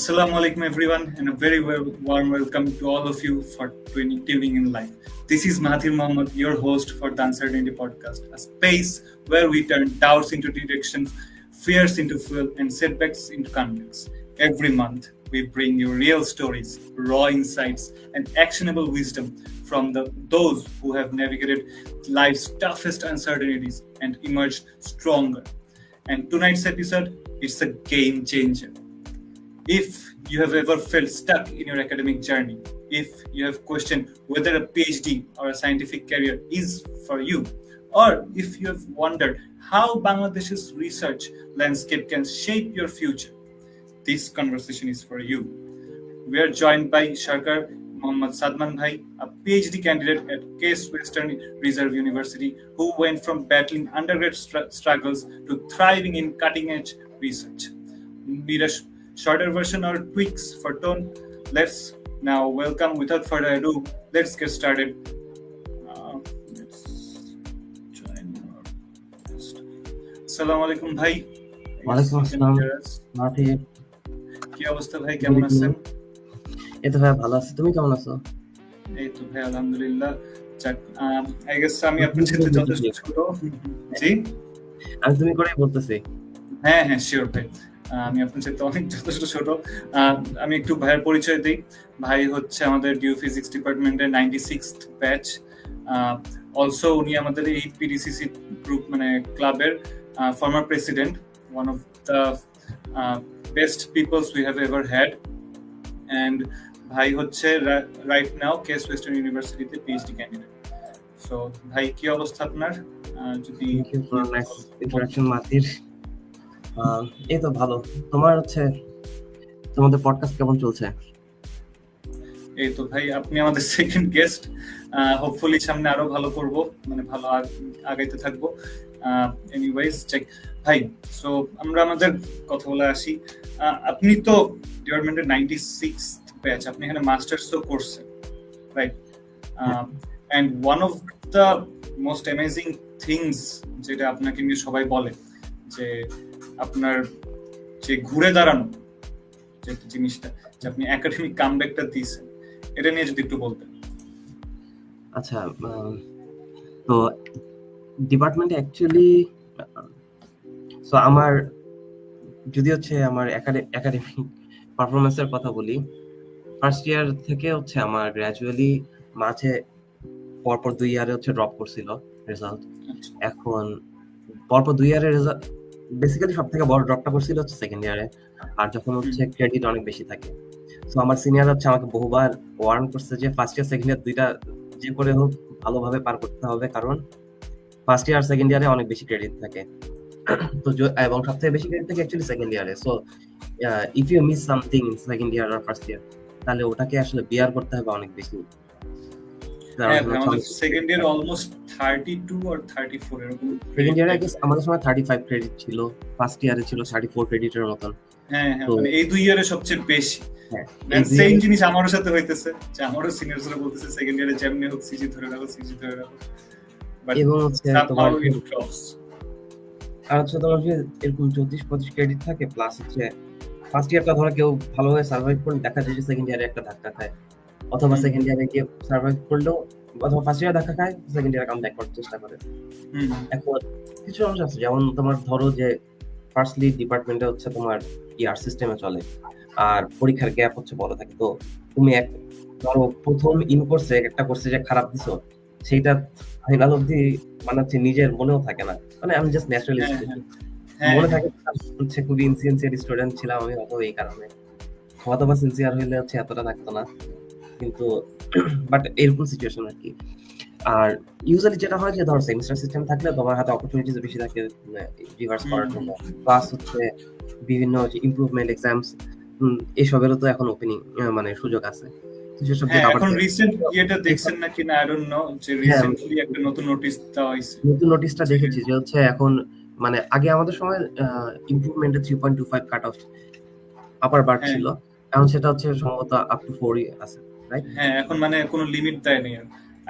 Assalamu alaikum everyone and a very warm welcome to all of you for tuning in live. This is Mahathir Mohammed, your host for the Uncertainty Podcast, a space where we turn doubts into directions, fears into fuel, and setbacks into confidence. Every month, we bring you real stories, raw insights, and actionable wisdom from those who have navigated life's toughest uncertainties and emerged stronger. And tonight's episode, it's a game changer. If you have ever felt stuck in your academic journey, if you have questioned whether a PhD or a scientific career is for you, or if you have wondered how Bangladesh's research landscape can shape your future, this conversation is for you. We are joined by Sharkar Mohammad Sadman Bhai, a PhD candidate at Case Western Reserve University, who went from battling undergrad struggles to thriving in cutting-edge research. Need a shorter version or tweaks for tone? Let's now welcome, without further ado, let's get started. Let's join our guest. Assalamu alaikum bhai. ওয়ালাইকুম আসসালাম মাথি কি অবস্থা ভাই, কেমন আছেন? এই তো ভাই ভালো আছি, তুমি কেমন আছো? এই তো ভাই আলহামদুলিল্লাহ। আই গেস আমি আপনার সাথে যথেষ্ট ছোট। জি, আমি তুমি করেই বলতেছি। হ্যাঁ শিওর ভাই, আমি আপনার সাথে অনেক যথেষ্ট ছোট। আমি একটু ভাইয়ের পরিচয় দিই। ভাই হচ্ছে আমাদের ডিউ ফিজিক্স ডিপার্টমেন্টের 96th ব্যাচ। অলসো উনি আমাদের এই পিডিসিসি গ্রুপ মানে ক্লাবের former president, one of the best peoples we have ever had. And ভাই হচ্ছে রাইট নাও কেস ওয়েস্টার্ন ইউনিভার্সিটিতে পিএইচডি ক্যান্ডিডেট। সো ভাই কি অবস্থা আপনার? যদি ইন্ট্রোডাকশন মাথির, এই তো ভালো। তোমার হচ্ছে তোমাদের পডকাস্ট কেমন চলছে? এই তো ভাই, আপনি আমাদের সেকেন্ড গেস্ট। হোপফুলি সামনে আরো ভালো করব, মানে ভালো আগাইতে থাকবো। এনিওয়েজ চেক ভাই, সো আমরা আমাদের কথা বলে আসি। আপনি তো ডিপার্টমেন্টের 96th ব্যাচ, আপনি এখানে মাস্টার্সও করছেন, right? And one of the most amazing things যেটা আপনাকে নিয়ে সবাই বলে, যে আপনার যে ঘুরে দাঁড়ানো যে জিনিসটা, যে আপনি একাডেমিক কামব্যাকটা দিয়েছেন, এটা নিয়ে যদি একটু বলতেন। আচ্ছা, তো ডিপার্টমেন্টে অ্যাকচুয়ালি সো আমার যদি হচ্ছে আমার একাডেমিক পারফরমেন্সের কথা বলি, ফার্স্ট ইয়ার থেকে হচ্ছে আমার গ্র্যাজুয়ালি মাঝে পরপর 2 ইয়ারে হচ্ছে ড্রপ করছিল রেজাল্ট। এখন পরপর 2 ইয়ারের রেজাল্ট বেসিক্যালি সব থেকে বড় ড্রপটা করছিল হচ্ছে সেকেন্ড ইয়ারে, আর যখন হচ্ছে ক্রেডিট অনেক বেশি থাকে। সো আমার সিনিয়র হচ্ছে আমাকে বহুবার ওয়ার্ন করছে যে ফার্স্ট ইয়ার সেকেন্ড ইয়ার দুইটা যে করে হোক ভালোভাবে পার করতে হবে, কারণ ফার্স্ট ইয়ার সেকেন্ড ইয়ারে অনেক বেশি ক্রেডিট থাকে। তো এবং সবথেকে বেশি ক্রেডিট থাকে অ্যাকচুয়ালি সেকেন্ড ইয়ারে। So if you miss something in second year আর ফার্স্ট ইয়ার, তাহলে ওটাকে আসলে বিয়ার করতে হবে অনেক বেশি। সেকেন্ড ইয়ার অলমোস্ট 32 or 34 এরকম। সেকেন্ড ইয়ারে আমাদের সময় 35 ক্রেডিট ছিল, ফার্স্ট ইয়ারে ছিল 34 ক্রেডিটের মতন। হ্যাঁ মানে এই 2 ইয়ারে সবচেয়ে বেশি। সেম জিনিস আমারও সাথে হইতেছে, যে আমারও সিনিয়রসরা বলতেছে সেকেন্ড ইয়ারে যেমনি হোক সিজি ধরে রাখো। এবং হচ্ছে তোমার আর হচ্ছে তোমার এরকম 34-25 ক্রেডিট থাকে, প্লাস হচ্ছে ফার্স্ট ইয়ারটা ধরো কেউ ভালোভাবে সার্ভাইভ করলে দেখা যায় যে সেকেন্ড ইয়ারে একটা ধাক্কা খায়, অথবা সেকেন্ড ইয়ারে গিয়ে সার্ভাইভ করলেও অথবা ফার্স্ট ইয়ারে ধাক্কা খায়, সেকেন্ড ইয়ারে কাম ব্যাক করার চেষ্টা করে। এখন কিছু অংশ আছে, যেমন তোমার ধরো যে ফার্স্টলি ডিপার্টমেন্টে হচ্ছে তোমার ইয়ার সিস্টেমে চলে, আর পরীক্ষার গ্যাপ হচ্ছে বড় থাকে। তো তুমি এক ধরো প্রথম ইন কোর্সে একটা কোর্সে যে খারাপ দিছো, সেইটা ফাইনাল অবধি মানে হচ্ছে নিজের মনেও থাকে না, মানে আমি জাস্ট ন্যাচারালি মনে থাকে হচ্ছে খুবই ইনসিনসিয়ার স্টুডেন্ট ছিলাম আমি, হয়তো এই কারণে, অথবা সিনসিয়ার হইলে হচ্ছে এতটা থাকতো না। কিন্তু বাট এরকম সিচুয়েশন আর কি। আর ইউজুয়ালি যেটা হয় যে ধরো সেমিস্টার সিস্টেম থাকলে তোমার হাতে অপরচুনিটিস বেশি থাকে রিভার্স করার জন্য, প্লাস হচ্ছে বিভিন্ন ইমপ্রুভমেন্ট এক্সামস এসবেরও তো এখন ওপেনিং মানে সুযোগ আছে। এখন রিসেন্ট ইয়েটা দেখছেন নাকি না, আই ডোন্ট নো, যে রিসেন্টলি একটা নতুন নোটিশ দেওয়া হয়েছে। নতুন নোটিশটা দেখেছি যে হচ্ছে এখন মানে আগে আমাদের সময় ইমপ্রুভমেন্টে 3.25 কাট অফ আপার বার ছিল, এখন সেটা হচ্ছে সম্ভবত আপ টু 4 আছে, রাইট? হ্যাঁ, এখন মানে কোনো লিমিট দেয় নেই।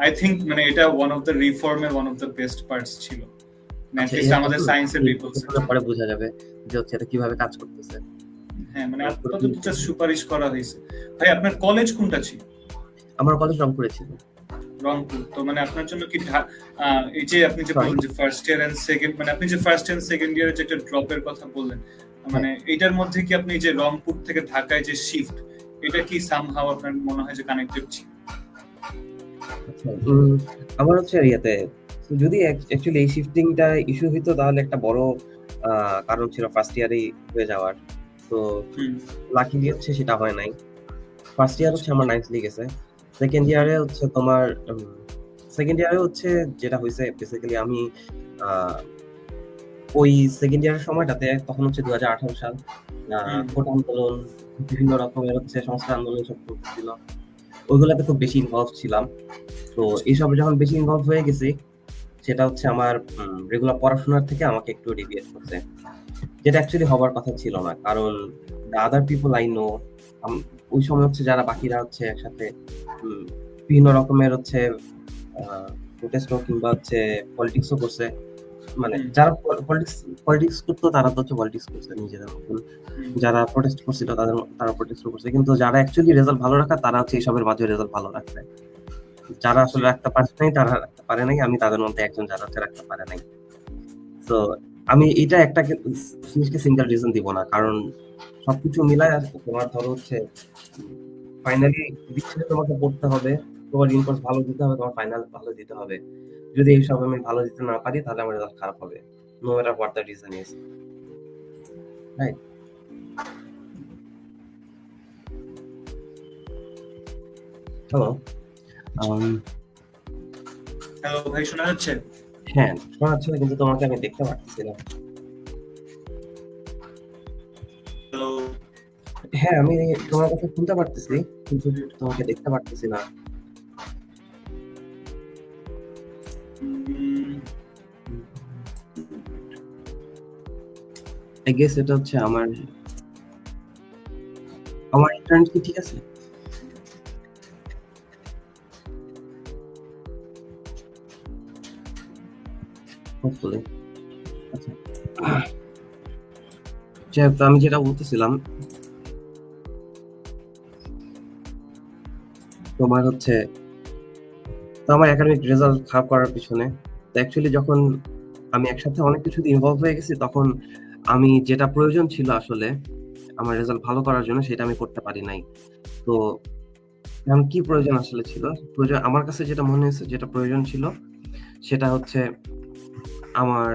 আই থিংক মানে এটা ওয়ান অফ দ্য রিফর্মের one of the best parts ছিল। আমাদের সায়েন্সের পিপলস পরে বোঝা যাবে যে হচ্ছে এটা কিভাবে কাজ করতেছে। হ্যাঁ মানে আপাতত জাস্ট সুপারিশ করা হয়েছে। ভাই আপনার কলেজ কোনটা ছিল? আমার কলেজ রংপুরে ছিল। রংপুর। তো মানে আপনার জন্য কি এই যে আপনি যে Sorry? বললেন যে ফার্স্ট ইয়ার এন্ড সেকেন্ড, মানে আপনি যে ফার্স্ট এন্ড সেকেন্ড ইয়ারে যে একটা ড্রপের কথা বললেন, মানে এটার মধ্যে কি আপনি যে রংপুর থেকে ঢাকায় যে শিফট, এটা কি সামহাও আপনার মনে হয় যে কানেক্টেড ছিল? আচ্ছা, আমার হচ্ছে ইয়েতে যদি অ্যাকচুয়ালি এই শিফটিংটা ইস্যু হইতো তাহলে একটা বড় কারণ ছিল ফার্স্ট ইয়ারেই হয়ে যাওয়ার। তো লাকিলি হচ্ছে সেটা হয় নাই। ফার্স্ট ইয়ার হচ্ছে আমার নাইসলি গেছে। সেকেন্ড ইয়ারে হচ্ছে তোমার সেকেন্ড ইয়ারে হচ্ছে যেটা হয়েছে বেসিক্যালি আমি ওই সেকেন্ড ইয়ারের সময়টাতে তখন হচ্ছে 2018 সাল কোটা আন্দোলন, বিভিন্ন রকমের হচ্ছে সংস্কার আন্দোলন সব চলছিল, ওইগুলোতে খুব বেশি ইনভলভ ছিলাম। তো এইসব যখন বেশি ইনভলভ হয়ে গেছি সেটা হচ্ছে আমার রেগুলার পড়াশোনার থেকে আমাকে একটু ডিভিয়েট করছে, যেটা অ্যাকচুয়ালি হবার কথা ছিল না। কারণ the other people I know ওই সময় হচ্ছে যারা বাকিরা হচ্ছে একসাথে বিভিন্ন রকমের হচ্ছে প্রোটেস্ট কিংবা হচ্ছে পলিটিক্সও করছে, মানে যারা পলিটিক্স করতো তারা তো হচ্ছে পলিটিক্স করছে নিজেদের মতন, যারা প্রোটেস্ট করছিল তারা প্রোটেস্ট করছে, কিন্তু যারা অ্যাকচুয়ালি রেজাল্ট ভালো রাখা তারা হচ্ছে এইসবের মাঝে রেজাল্ট ভালো রাখছে। যারা আসলে রাখতে পারছে নাই তারা রাখতে পারে নাই, আমি তাদের মধ্যে একজন যারা হচ্ছে রাখতে পারে নাই। তো আমি এটা একটা জিনিসকে সিঙ্গেল রিজন দিব না, কারণ সবকিছু মিলায় তোমার ধরো হচ্ছে ফাইনালি দিচ্ছে তোমাকে পড়তে হবে, তোমার ইনকোর্স ভালো দিতে হবে, তোমার ফাইনাল ভালো দিতে হবে। যদি এইসব আমি ভালো দিতে না পারি তাহলে আমার রেজাল্ট খারাপ হবে, no matter what the reason is, right? Hello hello ভাই, শোনা যাচ্ছে? হ্যাঁ শোনা যাচ্ছে না, কিন্তু তোমাকে আমি দেখতে পাচ্ছি না। হ্যালো, হ্যাঁ আমি তোমার কথা শুনতে পারতেছি কিন্তু তোমাকে দেখতে পারতেছি না। আই গেস এটা হচ্ছে আমার ইন্টারনেট কি ঠিক আছে? হোপফুলি। আচ্ছা, যেহেতু আমি যেটা বলতেছিলাম তোমার হচ্ছে তো আমার একাডেমিক রেজাল্ট খারাপ করার পিছনে অ্যাকচুয়ালি যখন আমি একসাথে অনেক কিছুতে ইনভলভ হয়ে গেছি তখন আমি যেটা প্রয়োজন ছিল আসলে আমার রেজাল্ট ভালো করার জন্য সেটা আমি করতে পারি নাই। তো এখন কি প্রয়োজন আসলে ছিল, প্রয়োজন আমার কাছে যেটা মনে হয়েছে যেটা প্রয়োজন ছিল সেটা হচ্ছে আমার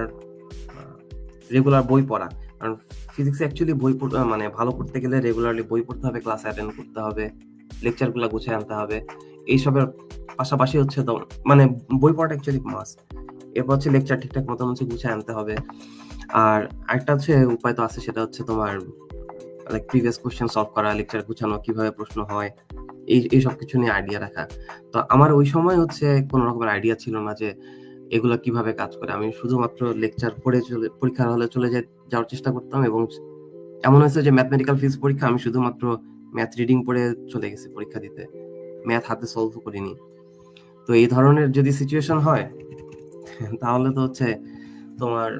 রেগুলার বই পড়া। কারণ ফিজিক্স অ্যাকচুয়ালি বই মানে ভালো করতে গেলে রেগুলারলি বই পড়তে হবে, ক্লাস অ্যাটেন্ড করতে হবে, লেকচারগুলো গুছিয়ে আনতে হবে, এইসবের পাশাপাশি হচ্ছে তো মানে বই পড়াটা অ্যাকচুয়ালি মাস্ট। এরপর হচ্ছে লেকচার ঠিকঠাক মতন হচ্ছে গুছিয়ে আনতে হবে। আর আরেকটা হচ্ছে উপায় তো আছে, সেটা হচ্ছে তোমার লাইক প্রিভিয়াস কোশ্চেন সলভ করা, লেকচার গুছানো, কিভাবে প্রশ্ন হয়, এই সব কিছু নিয়ে আইডিয়া রাখা। তো আমার ওই সময় হচ্ছে কোনো রকমের আইডিয়া ছিল না যে এগুলো কিভাবে কাজ করে। আমি শুধুমাত্র লেকচার পড়ে পরীক্ষার হলে চলে যাওয়ার চেষ্টা করতাম, এবং এমন হয়েছে যে ম্যাথমেটিক্যাল ফিজিক্স পরীক্ষা আমি শুধুমাত্র ম্যাথ রিডিং পড়ে চলে গেছি পরীক্ষা দিতে, ম্যাথ হাতে সলভ করিনি। তো এই ধরনের যদি সিচুয়েশন হয় তাহলে তো হচ্ছে তোমার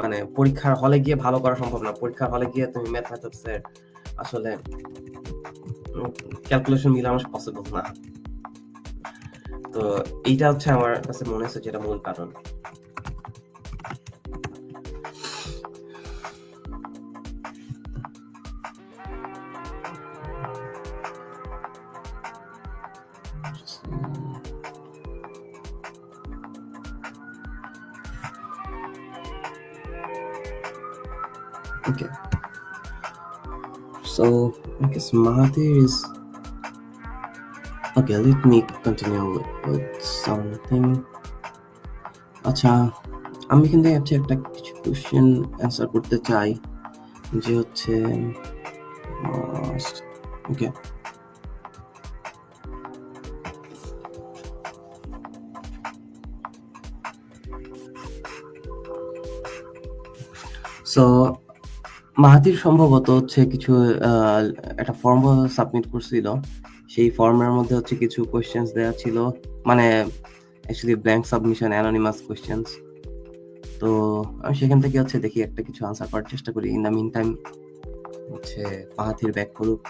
মানে পরীক্ষার হলে গিয়ে ভালো করা সম্ভব না। পরীক্ষার হলে গিয়ে তুমি ম্যাথমেটিক্সের আসলে ক্যালকুলেশন মিলানো পসিবল না। তো এইটা হচ্ছে আমার কাছে মনে হচ্ছে যেটা মূল কারণ। Okay. So I guess Mahathir is okay. Let me continue with something. আচ্ছা, আমি এখান থেকে একটা কিছু কোশ্চেন অ্যান্সার করতে চাই, যে হচ্ছে ওকে সো মাহাতির সম্ভবত হচ্ছে কিছু একটা ফর্ম সাবমিট করছিল, সেই ফর্মের মধ্যে হচ্ছে কিছু কোয়েশ্চেন্স দেওয়া ছিল, মানে actually blank submission, anonymous questions. তো আমি সেখান থেকে হচ্ছে দেখি একটা কিছু আনসার করার চেষ্টা করি। ইন দ্য মিন টাইম হচ্ছে ফাহাতির ব্যাক করুক।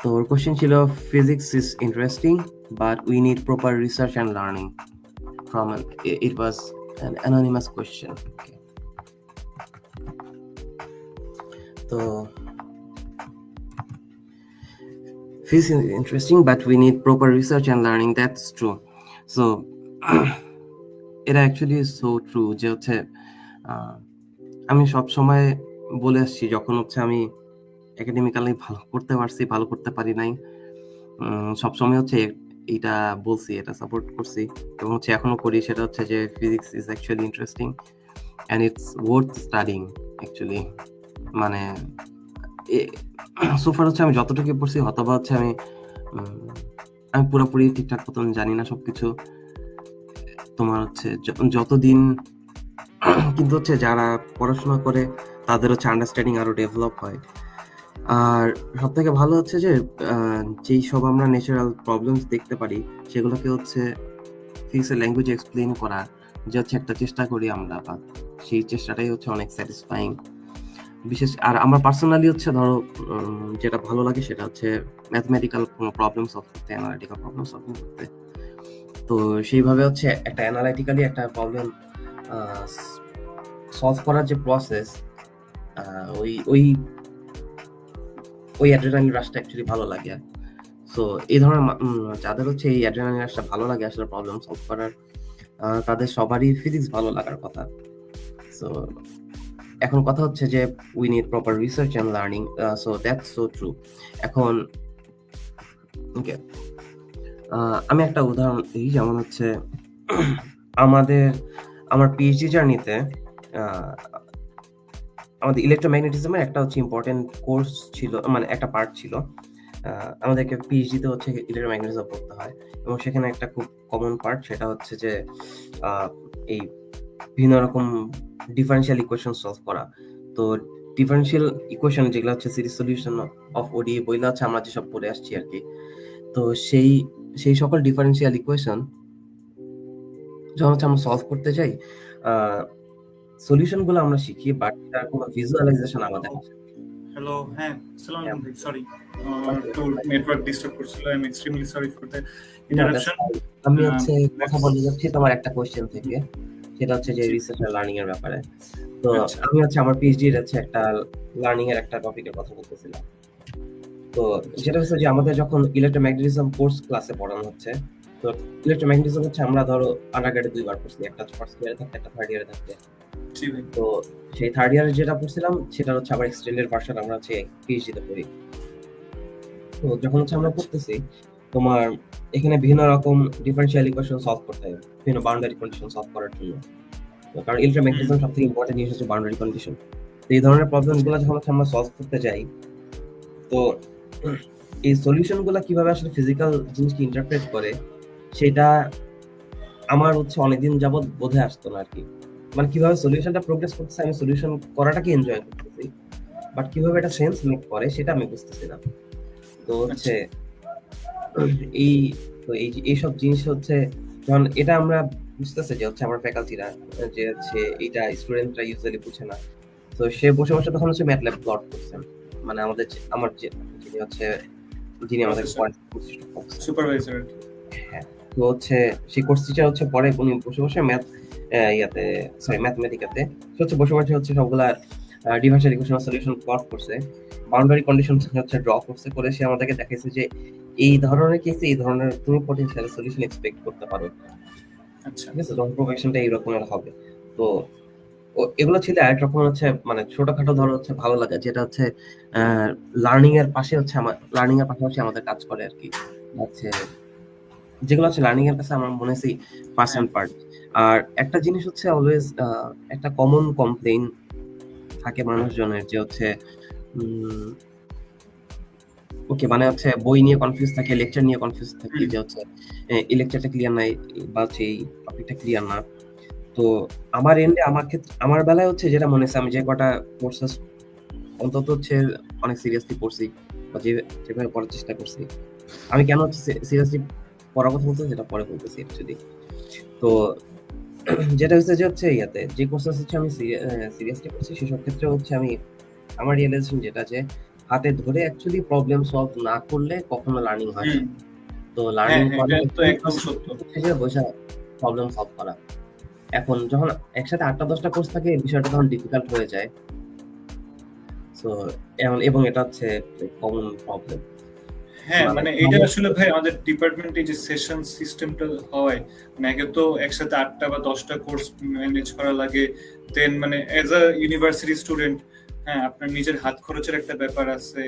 তো ওর কোশ্চেন ছিল physics is interesting but we need proper research and learning from it was an anonymous question. Okay. তো physics is interesting but we need proper research and learning, that's true. So এটা actually so true যে হচ্ছে আমি সব সময় বলে আসছি যখন হচ্ছে আমি একাডেমিক্যালি ভালো করতে পারছি ভালো করতে পারি নাই, সবসময় হচ্ছে এটা বলছি, এটা সাপোর্ট করছি এবং হচ্ছে এখনো করি, সেটা হচ্ছে যে physics is actually interesting and it's worth studying actually. মানে সোফার হচ্ছে আমি যতটুকু পড়ছি অথবা হচ্ছে আমি পুরোপুরি ঠিকঠাক মতন জানি না সবকিছু, তোমার হচ্ছে যতদিন কিন্তু হচ্ছে যারা পড়াশোনা করে তাদের হচ্ছে আন্ডারস্ট্যান্ডিং আরো ডেভেলপ হয়। আর সব থেকে ভালো হচ্ছে যে যেই সব আমরা ন্যাচারাল প্রবলেমস দেখতে পারি সেগুলোকে হচ্ছে ফিজিক্সের ল্যাঙ্গুয়েজে এক্সপ্লেন করা, যে হচ্ছে একটা চেষ্টা করি আমরা, বা সেই চেষ্টাটাই হচ্ছে অনেক স্যাটিসফাইং। বিশেষ আর আমার পার্সোনালি হচ্ছে ধরো যেটা ভালো লাগে সেটা হচ্ছে ম্যাথমেটিক্যাল কোনো প্রবলেম সলভ করতে, অ্যানালিটিক্যাল প্রবলেম সলভ করতে। তো সেইভাবে হচ্ছে একটা অ্যানালাইটিক্যালি একটা প্রবলেম সলভ করার যে প্রসেস, ওই ওই ওই অ্যাড্রেনালিন রাশটা অ্যাকচুয়ালি ভালো লাগে। সো এই ধরনের যাদের হচ্ছে এই অ্যাড্রেনালিন রাশটা ভালো লাগে আসলে প্রবলেম সলভ করার, তাদের সবারই ফিজিক্স ভালো লাগার কথা। সো এখন কথা হচ্ছে যে we need proper research and learning, so that's so true. এখন ওকে, আমি একটা উদাহরণ দিই, যেমন হচ্ছে আমার পিএইচডি জার্নিতে আমাদের ইলেকট্রোম্যাগনেটিজমের একটা হচ্ছে ইম্পর্টেন্ট কোর্স ছিল, মানে একটা পার্ট ছিল। আমাদেরকে পিএইচডিতে হচ্ছে ইলেকট্রোম্যাগনেটিজম পড়তে হয় এবং সেখানে একটা খুব কমন পার্ট সেটা হচ্ছে যে এই বিভিন্ন রকম ডিফারেন্সিয়াল ইকুয়েশন সলভ করা। তো ডিফারেন্সিয়াল ইকুয়েশন যেগুলো হচ্ছে সিরিজ সলিউশন অফ ওডি বইলা হচ্ছে আমরা যেসব পড়ে আসছি আর কি। তো সেই সকল ডিফারেন্সিয়াল ইকুয়েশন যখন হচ্ছে আমরা সলভ করতে যাই, সলিউশন গুলো আমরা শিখি বাট তার কোনো ভিজুয়ালাইজেশন আমাদের আছে। হ্যালো, হ্যাঁ, আসসালামু আলাইকুম, সরি তো নেটওয়ার্ক ডিস্টার্ব করছিল, I am extremely sorry for the interruption. আমি হচ্ছে কথা বলতে যাচ্ছি তোমার একটা কোশ্চেন থেকে, সেটা হচ্ছে যে রিসার্চ আর লার্নিং এর ব্যাপারে। তো আমি হচ্ছে আমার পিএইচডি এর হচ্ছে একটা লার্নিং এর একটা টপিকের কথা বলতেছিলাম। তো যেটা হচ্ছে যে আমাদের যখন ইলেকট্রোম্যাগনেটিজম কোর্স ক্লাসে পড়ানো হচ্ছে, তো ইলেকট্রোম্যাগনেটিজম হচ্ছে আমরা ধরো আন্ডারগ্রেডে দুইবার পড়ছি, একটা ফার্স্ট ইয়ারে থাকতে একটা থার্ড ইয়ারে থাকতে। তো সেই থার্ড ইয়ারে যেটা পড়ছিলাম সেটা হচ্ছে আবার এক্সটেন্ডেড ভার্সন আমরা হচ্ছে পিএইচডি তে পড়ি। তো যখন হচ্ছে আমরা পড়তেছি তোমার এখানে বিভিন্ন রকম ডিফারেন্সিয়াল ইকুয়েশন সলভ করতে হয় বিভিন্ন বাউন্ডারি কন্ডিশন সলভ করার জন্য। কারণ ইলেকট্রোম্যাগনেটিজম সবথেকে ইম্পর্টেন্ট জিনিস হচ্ছে বাউন্ডারি কন্ডিশন। তো এই ধরনের প্রবলেমগুলো যখন হচ্ছে আমরা সলভ করতে যাই, তো এই সলিউশনগুলো কিভাবে আসলে ফিজিক্যাল জিনিসকে ইন্টারপ্রেট করে সেটা আমার হচ্ছে অনেকদিন যাবত বোধে আসতো না আর কি। মানে কিভাবে সলিউশনটা প্রোগ্রেস করতেছে, আমি সলিউশন করাটাকে এনজয় করতেছি, বাট কিভাবে এটা সেন্স মেক করে সেটা আমি বুঝতেছি না। তো হচ্ছে এইসব জিনিস হচ্ছে যখন এটা আমরা বুঝতেছে যে হচ্ছে আমার ফ্যাকাল্টিরা যে হচ্ছে এটা স্টুডেন্টরা ইউজুয়ালি বুঝে না, তো সে বসে বসে তখন হচ্ছে ম্যাথল্যাব প্লট করছেন, মানে আমার যিনি হচ্ছে যিনি আমাদের সুপারভাইজার। হ্যাঁ, তো হচ্ছে সেই কোর্স টিচার হচ্ছে পরে উনি বসে বসে ম্যাথমেটিকাতে হচ্ছে বসে বসে হচ্ছে সবগুলা ডিফারেন্সিয়াল ইকুয়েশন সলিউশন প্লট করছে, বাউন্ডারি কন্ডিশন হচ্ছে ড্র করছে, করে সে আমাদেরকে দেখাইছে যে এই ধরনের কেসে এই ধরনের তুমি পটেনশিয়াল সলিউশন এক্সপেক্ট করতে পারো। আচ্ছা, ঠিক আছে, তখন প্রোগ্রেশনটা এই রকমের হবে। তো এগুলো ছিল আরেক রকম হচ্ছে মানে ছোটখাটো ধরো হচ্ছে ভালো লাগা, যেটা হচ্ছে লার্নিং এর পাশে হচ্ছে লার্নিং এর পাশাপাশি আমাদের কাজ করে আর কি, হচ্ছে যেগুলো হচ্ছে লার্নিং এর কাছে আমার মনে হচ্ছে ফার্স্ট হ্যান্ড পার্ট। আর একটা জিনিস হচ্ছে অলওয়েজ একটা কমন কমপ্লেইন থাকে মানুষজনের, যে হচ্ছে ওকে মানে হচ্ছে বই নিয়ে কনফিউজ থাকে, লেকচার নিয়ে কনফিউজ থাকে, যে হচ্ছে এই লেকচারটা ক্লিয়ার নাই বা হচ্ছে এই টপিকটা ক্লিয়ার না। তো আমার এন্ডে আমার বেলায় হচ্ছে যেটা মনে হচ্ছে, আমি যে কটা কোর্সেস অন্তত হচ্ছে অনেক সিরিয়াসলি পড়ছি বা যেভাবে পড়ার চেষ্টা করছি, আমি কেন হচ্ছে সিরিয়াসলি পড়ার কথা বলতে সেটা পরে বলতেছি অ্যাকচুয়ালি। তো যেটা হচ্ছে যে হচ্ছে ইয়াতে যে কোর্সেস হচ্ছে আমি সিরিয়াসলি পড়ছি সেসব ক্ষেত্রে হচ্ছে আমি আমার রিয়েলাইজেশন যেটা যে হাতে ধরে অ্যাকচুয়ালি প্রবলেম সলভ না করলে কখনো লার্নিং হয় না। হুম, তো হ্যাঁ, লার্নিং হ্যাঁ, করার এটা তো ফুল একদম প্রসেস সত্য। হচ্ছে যে বইসা প্রবলেম সলভ করা। এখন যখন একসাথে ৮টা-১০টা কোর্স থাকে এই বিষয়টা তখন ডিফিকাল্ট হয়ে যায়। সো এবং এটা হচ্ছে কমন প্রবলেম। হ্যাঁ, মানে মানে এটা আসলে ভাই আমাদের ডিপার্টমেন্টে যে সেশন সিস্টেমটা হয়, মানে একে তো একসাথে 8টা বা 10টা কোর্স ম্যানেজ করা লাগে, দেন মানে এজ আ ইউনিভার্সিটি স্টুডেন্ট, হ্যাঁ, আপনার নিজের হাত খরচের একটা ব্যাপার আছে,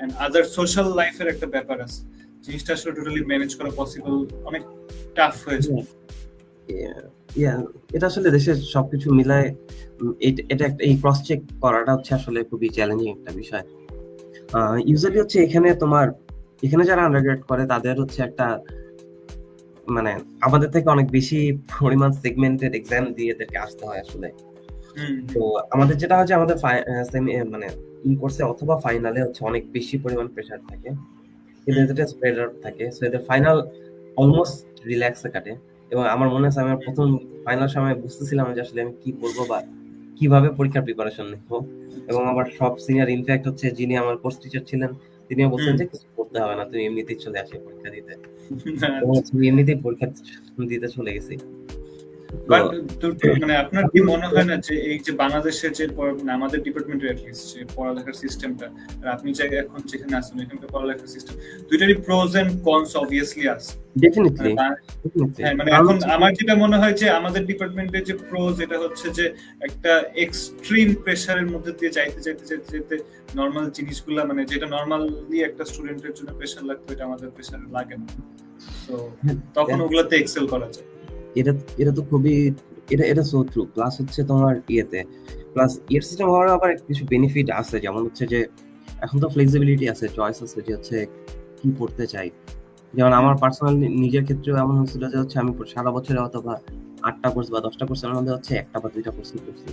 এন্ড আদার সোশ্যাল লাইফের একটা ব্যাপার আছে। জিনিসটা আসলে টোটালি ম্যানেজ করা পসিবল অনেক টাফ হয়ে যায়। ইয়া এটা আসলে দেশের সবকিছু মিলায় এটা একটা এই ক্রস চেক করাটা হচ্ছে আসলে খুবই চ্যালেঞ্জিং একটা বিষয়। ইউজুয়ালি হচ্ছে এখানে যারা আন্ডারগ্রেড করে তাদের হচ্ছে একটা মানে আমাদের থেকে অনেক বেশি পরিমাণ সেগমেন্টেড এক্সাম দিয়ে এদেরকে আসতে হয় আসলে। হুম, তো আমাদের যেটা হয় যে আমাদের মানে কোর্সে অথবা ফাইনালে হচ্ছে অনেক বেশি পরিমাণ প্রেশার থাকে। কিন্তু হুম, এদের স্প্রেড আউট থাকে। সো এদের ফাইনাল অলমোস্ট রিল্যাক্সে কাটে। এবং আমার মনে আছে আমি হুম, ১ম ফাইনাল সময় বুঝতেছিলাম না যে আসলে আমি কি করব বা কিভাবে পরীক্ষার প্রিপারেশন নিব। এবং আমার সব সিনিয়র ইনফ্যাক্ট হচ্ছে যিনি আমার কোর্স টিচার ছিলেন তিনিও বলছেন হুম। যে কিছু করতে হবে না। তুমি এমনিতেই চলে আসো পরীক্ষা দিতে। এবং আচ্ছা। হচ্ছে আমি এমনিতেই পরীক্ষা দিতে চলে গেছি। তো বাট মানে আপনার কি মনে হয় না যে এই যে বাংলাদেশের যে মানে আমাদের ডিপার্টমেন্টের অ্যাটলিস্ট যে পড়ালেখার সিস্টেমটা, আর আপনি যে এখন যেখানে আছেন এখানকার পড়ালেখার সিস্টেম, দুইটারই প্রোজ এন্ড কনস অবভিয়াসলি আছে। মানে ডেফিনিটলি, ডেফিনিটলি। হ্যাঁ, মানে কারণ এখন হচ্ছে আমার যেটা মনে হয় যে আমাদের ডিপার্টমেন্টের যে প্রোজ এটা হচ্ছে যে একটা এক্সট্রিম প্রেসারের মধ্যে দিয়ে যাইতে নর্মাল জিনিসগুলা, মানে যেটা নর্মালি একটা স্টুডেন্টের জন্য প্রেসার লাগতো এটা আমাদের প্রেসার লাগে না। তো তখন ওগুলাতে এক্সেল করা যায়। এটা এটা তো খুবই এটা সো ট্রু। প্লাস হচ্ছে তোমার প্লাস সিস্টেম হওয়ার আবার কিছু বেনিফিট আছে। যেমন হচ্ছে যে এখন তো ফ্লেক্সিবিলিটি আছে, চয়েস আছে যে হচ্ছে কি পড়তে চাই। যেমন হুম, আমার পার্সোনাল নিজের ক্ষেত্রেও এমন হচ্ছিল যে হচ্ছে আমি সারা বছরে হয়তোবা ৮টা কোর্স বা ১০টা কোর্সের মধ্যে হচ্ছে ১টা বা ২টা কোর্সই করছি।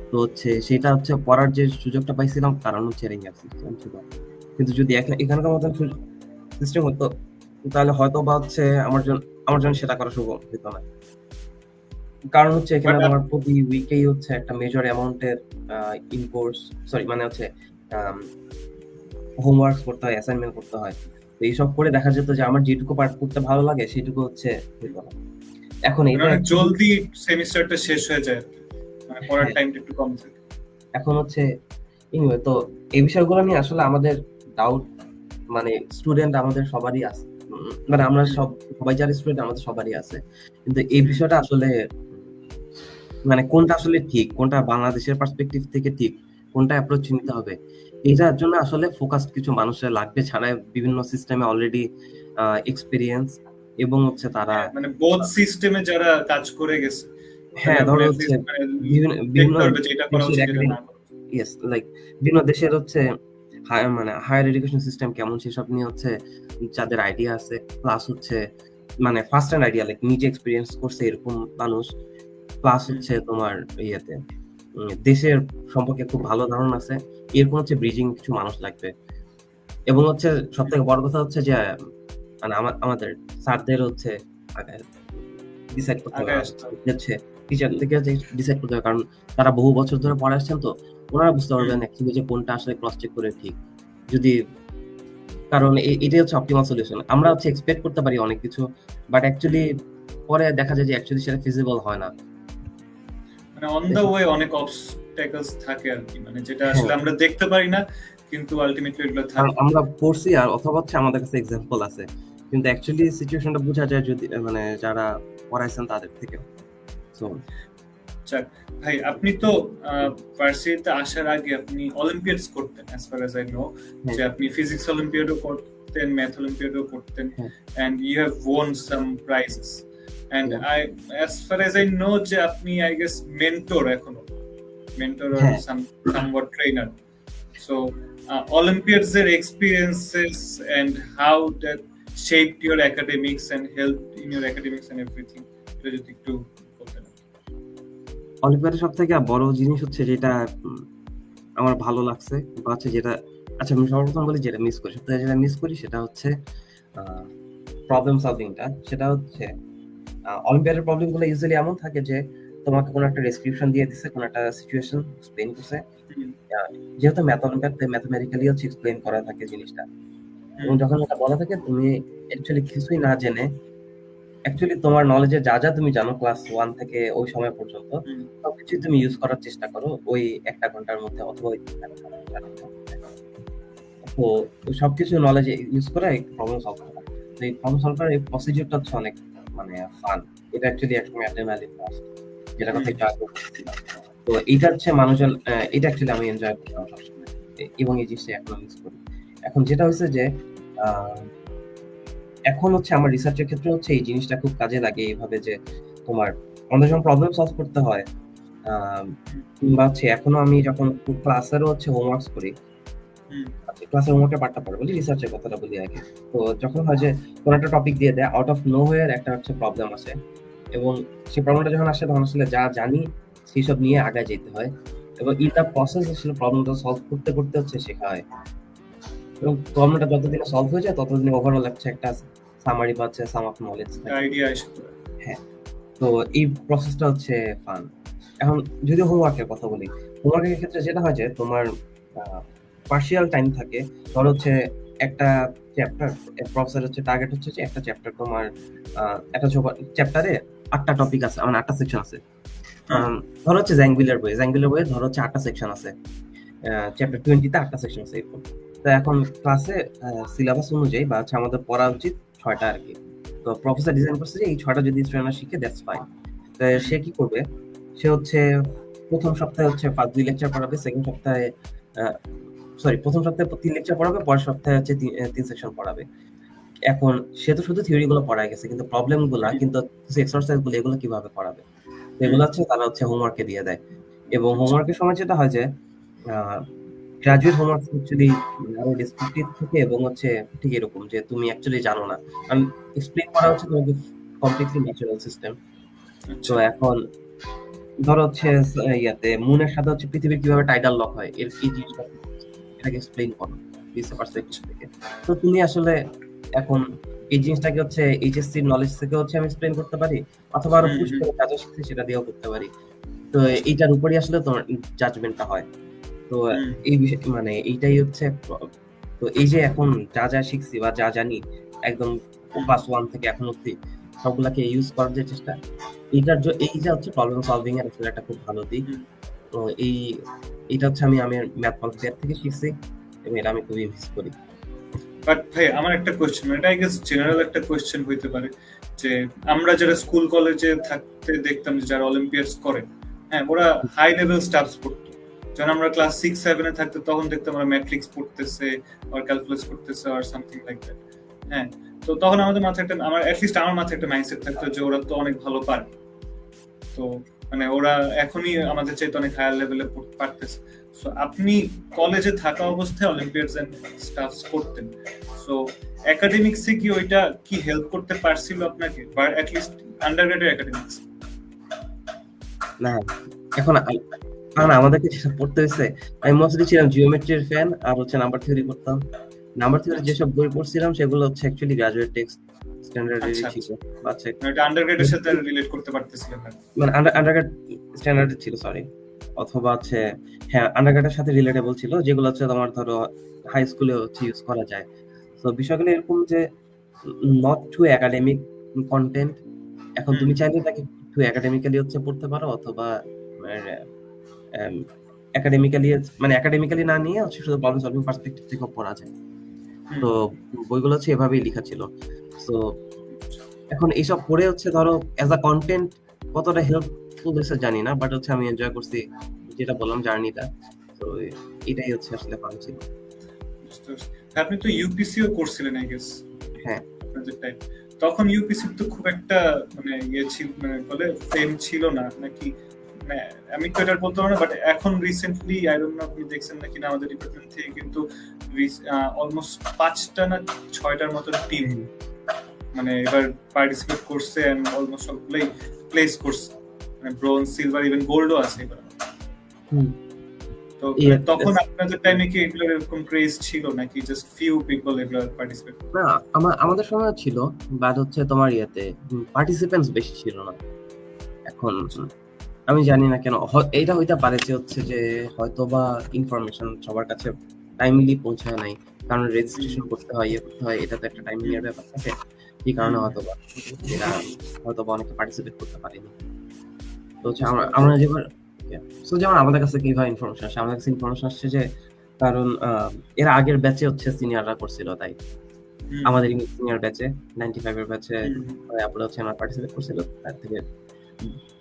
তো হচ্ছে সেটা হচ্ছে পড়ার যে সুযোগটা পাইছিলাম কারণ হচ্ছে র্যাঙ্ক সিস্টেম ছিল। কিন্তু যদি এখানকার মতন সিস্টেম হতো তাহলে হয়তোবা হচ্ছে আমার জন্য সেটা করা সম্ভব হতো না। কারণ হচ্ছে এখানে বাট তোমার প্রতি উইকেই হচ্ছে একটা মেজর অ্যামাউন্টের ইন কোর্স মানে হচ্ছে হোমওয়ার্ক করতে হয়, অ্যাসাইনমেন্ট করতে হয়। তো এইসব করে দেখা যেত যে আমার যেটুকু পার্ট করতে ভালো লাগে সেটুকু হচ্ছে হতো না। এখন মানে এটা অনেক অ্যাকচুয়ালি জলদি সেমিস্টারটা শেষ হয়ে যায় আর কি। মানে পড়ার হ্যাঁ, টাইমটা একটু কম থাকে। এখন হচ্ছে এনিওয়ে তো এই বিষয়গুলো নিয়ে আসলে আমাদের ডাউট মানে স্টুডেন্ট আমাদের সবারই আছে। মানে আমরা হুম, সবাই যারা স্টুডেন্ট আমাদের সবারই আছে। কিন্তু এই হুম। বিষয়টা আসলে মানে কোনটা আসলে ঠিক, কোনটা বাংলাদেশের পার্সপেক্টিভ থেকে ঠিক, কোনটা অ্যাপ্রোচ নিতে হবে। এটার জন্য আসলে ফোকাসড কিছু মানুষের লাগবে ছাড়া বিভিন্ন সিস্টেমে অলরেডি এক্সপেরিয়েন্স এবং হচ্ছে তারা হ্যাঁ, মানে বোথ সিস্টেমে যারা কাজ করে গেছে তাহলে হ্যাঁ, এখন ধরো at হচ্ছে least মানে বিভিন্ন দেখতে পারবে যে এটা করা দেশের উচিত এটা না একাডেমিক করা উচিত। লাইক বিভিন্ন দেশের হচ্ছে মানে হায়ার এডুকেশন সিস্টেম কেমন সেসব নিয়ে হচ্ছে যাদের আইডিয়া আছে প্লাস হচ্ছে মানে ফার্স্ট হ্যান্ড আইডিয়া লাইক নিজে এক্সপেরিয়েন্স করছে এরকম মানুষ প্লাস হুম, হচ্ছে তোমার ইয়েতে দেশের সম্পর্কে খুব ভালো ধারণা আছে এরকম হচ্ছে ব্রিজিং কিছু মানুষ লাগবে এবং হচ্ছে সব হুম। থেকে বড় কথা হচ্ছে যে মানে আমাদের স্যারদের হচ্ছে আগে ডিসাইড করতে হবে আগে আমাদের আসতে হবে। হচ্ছে টিচার থেকে ডিসাইড করতে হবে কারণ তারা বহু বছর ধরে পড়ে আসছেন তো ওনারা বুঝতে হুম, পারবেন অ্যাকচুয়ালি যে কোনটা আসলে ক্রস চেক করে ঠিক যদি কারণ এটাই হচ্ছে অপটিমাল সলিউশন আমরা হচ্ছে এক্সপেক্ট করতে পারি অনেক কিছু বাট হুম। অ্যাকচুয়ালি পরে দেখা যায় যে অ্যাকচুয়ালি সেটা ফিজিবল হয় না মানে অন দা ওয়ে অনেক অবস্টাকলস থাকে আর কি, মানে যেটা হ্যাঁ আসলে আমরা দেখতে পারি না কিন্তু আলটিমেটলি এগুলো কারণ থাকে। আমরা পড়ছি আর অথবা হচ্ছে আমাদের কাছে এক্সাম্পল আছে কিন্তু অ্যাকচুয়ালি সিচুয়েশনটা বোঝা যায় যদি মানে যারা পড়াইছেন তাদের থেকে সো যাক, ভাই আপনি তো ভার্সিটিতে আসার আগে আপনি অলিম্পিয়াডস করতেন as far as I know, হ্যাঁ যে আপনি ফিজিক্স অলিম্পিয়াডও করতেন, ম্যাথ অলিম্পিয়াডও করতেন, হ্যাঁ and you have won some prizes, and হ্যাঁ I, as far as I know, যে আপনি I guess mentor এখনো, mentor or হ্যাঁ somewhat trainer. So Olympiads এর experiences and how that shaped your academics and helped in your academics and everything, এটা যদি একটু বলতেন। অলিম্পিয়াডের সবথেকে বড় জিনিস হচ্ছে যেটা আমার ভালো লাগছে বা হচ্ছে যেটা আচ্ছা আমি সর্বপ্রথম বলি যেটা মিস করি সবথেকে যেটা মিস করি সেটা হচ্ছে প্রবলেম সলভিংটা সেটা হচ্ছে অলিম্পিয়াডের প্রবলেম গুলো ইউজুয়ালি এমন থাকে যে তোমাকে কোনো একটা ডেসক্রিপশন দিয়ে দিছে, কোনো একটা সিচুয়েশন এক্সপ্লেইন করছে, হুম, যেহেতু ম্যাথমেটিক্যালি হচ্ছে এক্সপ্লেইন করা থাকে জিনিসটা, এবং হুম, যখন এটা বলা থাকে তুমি অ্যাকচুয়ালি কিছুই না জেনে, অ্যাকচুয়ালি তোমার নলেজে যা যা তুমি জানো ক্লাস 1 থেকে ওই সময় পর্যন্ত হুম, সবকিছুই তুমি ইউজ করার চেষ্টা করো ওই 1টা ঘন্টার মধ্যে অথবা ওই 3 ঘন্টার মধ্যে। তো ওই সবকিছু নলেজ ইউজ করে এই প্রবলেম সলভ করা। তো এই প্রবলেম সলভ করার এই প্রসিডিউরটা হচ্ছে অনেক মানে ফান। এটা অ্যাকচুয়ালি একসময় অ্যাড্রেনালিন রাশ, যেটার কথা একটু আগে বলছিলাম। তো এইটা হচ্ছে মানুষজন এটা অ্যাকচুয়ালি আমি এনজয় করতাম সবসময়। এবং এই জিনিসটা এখনো ইউজ করি। এখন যেটা হচ্ছে যে আ এখন হচ্ছে আমার রিসার্চের ক্ষেত্রে হচ্ছে এই জিনিসটা খুব কাজে লাগে এইভাবে যে তোমার আমাদের যখন প্রবলেম সলভ করতে হয়, আম কিংবা হচ্ছে এখনো আমি যখন ক্লাসেরও হচ্ছে হোমওয়ার্কস করি, হুম, ক্লাসের হোমওয়ার্কের পার্টটা পড়ে বলি, রিসার্চের কথাটা বলি আগে। তো যখন হয় যে কোন একটা টপিক দিয়ে দেয়, আউট অফ নোহোয়্যার একটা হচ্ছে প্রবলেম আসে, এবং সেই প্রবলেমটা যখন আসে তখন আসলে যা জানি সেসব নিয়ে আগায় যেতে হয়। এবং ইন দ্য প্রসেস আসলে প্রবলেমটা সলভ করতে, করতে হচ্ছে শেখা হয়। এবং প্রবলেমটা যতদিনে সলভ হয়ে যায় ততদিনে ওভারঅল একটা সামারি বা হচ্ছে সাম অফ নলেজ থাকে। আইডিয়া আসে তো। হ্যাঁ। তো এই প্রসেসটা হচ্ছে ফান। এখন যদি হোমওয়ার্কের কথা বলি, হোমওয়ার্কের ক্ষেত্রে যেটা হয় যে তোমার আ পার্সিয়াল টাইম থাকে। ধরো হচ্ছে একটা চ্যাপ্টার, প্রফেসর হচ্ছে টার্গেট হচ্ছে যে একটা চ্যাপ্টার তোমার আ একটা চ্যাপ্টারে ৮ টা টপিক আছে, মানে ৮ টা সেকশন আছে। হ্যাঁ, ধরো হচ্ছে জ্যাঙ্গুইলের বইয়ে ধরো হচ্ছে ৮ টা সেকশন আছে। চ্যাপ্টার 20 তে ৮ টা সেকশন আছে এরকম। তো এখন ক্লাসে সিলেবাস অনুযায়ী বা হচ্ছে আমাদের পড়া উচিত ৬ টা আরকি। তো প্রফেসর ডিজাইন করছে যে এই ৬ টা যদি স্টুডেন্টরা শিখে দ্যাটস ফাইন। তো হুম, সে কি করবে? সে হচ্ছে ১ম সপ্তাহে হচ্ছে ২ লেকচার পড়াবে, সেকেন্ড সপ্তাহে আ সরি ১ম সপ্তাহে ৩ লেকচার পড়াবে, পরের সপ্তাহে হচ্ছে ৩ সেকশন পড়াবে। এখন সে তো শুধু থিওরি গুলো পড়ায় গেছে, কিন্তু প্রবলেম গুলা হুম, কিন্তু কিছু এক্সারসাইজ গুলো এগুলো কিভাবে করাবে? তো হুম, এগুলো হচ্ছে তারা হচ্ছে হোমওয়ার্কে দিয়ে দেয়। এবং আচ্ছা, হোমওয়ার্কের সময় যেটা হয় যে আ গ্র্যাজুয়েট হোমওয়ার্ক অ্যাকচুয়ালি আরো ডেসক্রিপটিভ থাকে এবং হচ্ছে ঠিক এরকম যে তুমি অ্যাকচুয়ালি জানো না। কারণ এক্সপ্লেইন করা হচ্ছে তোমাকে কমপ্লিটলি ন্যাচারাল সিস্টেম। তো আচ্ছা, এখন ধরো হচ্ছে ইয়াতে মুনের সাথে হচ্ছে পৃথিবীর কিভাবে টাইডাল লক হয় এই জিনিসটা এটাকে এক্সপ্লেইন করো রিসার্চ পার্সপেক্টিভ থেকে। তো তুমি আসলে এখন এই জিনিসটাকে হচ্ছে এইচএসসি নলেজ থেকে হচ্ছে আমি এক্সপ্লেইন করতে পারি, অথবা আরো হুম, পুশ হুম, করে কাজে শিখছি সেটা দিয়েও করতে পারি। তো এইটার উপরই আসলে তোমার জাজমেন্টটা হয়। তো হুম, এই বিষয় মানে এইটাই হচ্ছে তো এই যে এখন যা, যা শিখছি বা যা জানি একদম হুম, ক্লাস 1 থেকে এখন অব্দি সবগুলাকে ইউজ করার যে চেষ্টা, এই যে হচ্ছে প্রবলেম সলভিং এর আসলে একটা খুব ভালো দিক। হুম। তো এইটা হচ্ছে আমি ম্যাথমেটিক্স থেকে শিখছি এবং এটা আমি খুবই মিস করি। বাট ভাই আমার একটা কোয়েশ্চেন, এটা আই গেস জেনারেল একটা কোয়েশ্চেন হইতে পারে, যে আমরা যারা স্কুল কলেজে থাকতে দেখতাম যে যারা অলিম্পিয়াডস করে, হ্যাঁ ওরা হাই লেভেল স্টাফস পড়তো। যখন আমরা ক্লাস 6-7 এ থাকতো তখন দেখতাম ওরা ম্যাট্রিক্স পড়তেছে আর ক্যালকুলাস করতেছে আর সামথিং লাইক দ্যাট। হ্যাঁ, তো তখন আমাদের মাথায় একটা, আমার অ্যাটলিস্ট আমার মাথায় একটা মাইন্ডসেট থাকতো যে ওরা তো অনেক ভালো পারে। তো মানে ওরা এখনই আমাদের চাইতে অনেক হায়ার লেভেলে পারতেছে। সো আপনি কলেজে থাকা অবস্থায় অলিম্পিয়াডস এন্ড স্টাফস করতেন, সো একাডেমিক্সে কি ওইটা কি হেল্প করতে পারছিল আপনাকে, বা অ্যাট লিস্ট আন্ডারগ্রেডের একাডেমিক্স? না, এখন কারণ আমাদেরকে যেটা পড়তে হইছে, আমি মোস্টলি ছিলাম জিওমেট্রির ফ্যান আর হচ্ছে নাম্বার থিওরি পড়তাম। নাম্বার থিওরি আচ্ছা, যেসব বই পড়ছিলাম সেগুলো হচ্ছে অ্যাকচুয়ালি গ্র্যাজুয়েট টেক্সট স্ট্যান্ডার্ডেরই আচ্ছা, ছিল। আচ্ছা, বা হচ্ছে মানে এটা আন্ডারগ্রেডের সাথে রিলেট করতে পারতেছিলেন না? মানে আন্ডারগ্রেড স্ট্যান্ডার্ড ছিল, সরি। অথবা হচ্ছে হ্যাঁ, আন্ডারগ্রেডের সাথে রিলেটেবল ছিল, যেগুলো হচ্ছে তোমার ধরো হাই স্কুলে হচ্ছে ইউজ করা যায়। তো বিষয়গুলো এরকম যে নট টু একাডেমিক কনটেন্ট। এখন হুম, তুমি চাইলে তাকে একটু একাডেমিক্যালি হচ্ছে পড়তে পারো, অথবা একাডেমিক্যালি মানে একাডেমিক্যালি না নিয়ে হচ্ছে শুধু প্রবলেম সলভিং পার্সপেক্টিভ থেকেও পড়া যায়। হুম, তো বইগুলো হচ্ছে এভাবেই লেখা ছিল। সো এখন এইসব পড়ে হচ্ছে ধরো অ্যাজ আ কনটেন্ট কতটা হেল্পফুল হয়েছে জানি না, বাট হচ্ছে আমি এনজয় করছি, যেটা বললাম জার্নিটা। তো এটাই হচ্ছে আসলে ফান ছিল। বুঝতে পারছি। আপনি তো ইউপিসিও করছিলেন আই গেস হ্যাঁ। আপনাদের টাইম, তখন ইউপিসি তো খুব একটা মানে ইয়ে ছিল, মানে বলে ফেম ছিল না নাকি? মানে আমি তো এটা বলতে পারবো না, বাট এখন রিসেন্টলি আই ডোন্ট নো আপনি দেখছেন নাকি না, আমাদের ডিপার্টমেন্ট থেকে কিন্তু অলমোস্ট 5টা না 6টার মতো টিম হুম, মানে এবার পার্টিসিপেট করছে এন্ড অলমোস্ট সবগুলোই প্লেস করছে, মানে ব্রোঞ্জ, সিলভার, ইভেন গোল্ডও আছে এবার। হুম। তো ইয়ে, মানে তখন আপনাদের টাইমে কি এগুলো এরকম ক্রেজ ছিল নাকি জাস্ট ফিউ পিপল এগুলো পার্টিসিপেট? না, আমাদের সময় ছিল, বাট হচ্ছে তোমার ইয়েতে পার্টিসিপেন্টস বেশি ছিল না। এখন আমি জানি না কেন এইটা হইতে পারে যে হচ্ছে যে হয়তো বা ইনফরমেশন সবার কাছে টাইমলি পৌঁছায় নাই, কারণ রেজিস্ট্রেশন করতে হয়, ইয়ে করতে হয়, এটা তো একটা টাইমিং এর ব্যাপার থাকে, এই কারণে হয়তো বা এরা হয়তো বা অনেকে পার্টিসিপেট করতে পারেনি। তো হচ্ছে আমরা যেবার সো যেমন আমাদের কাছে কিভাবে ইনফরমেশন আসছে, আমাদের কাছে ইনফরমেশন আসছে যে কারণ এর আগের ব্যাচে হচ্ছে সিনিয়ররা করছিল, তাই আমাদের সিনিয়র ব্যাচে 95 এর ব্যাচে আপনারা হচ্ছে আমরা পার্টিসিপেট করছিল, তার থেকে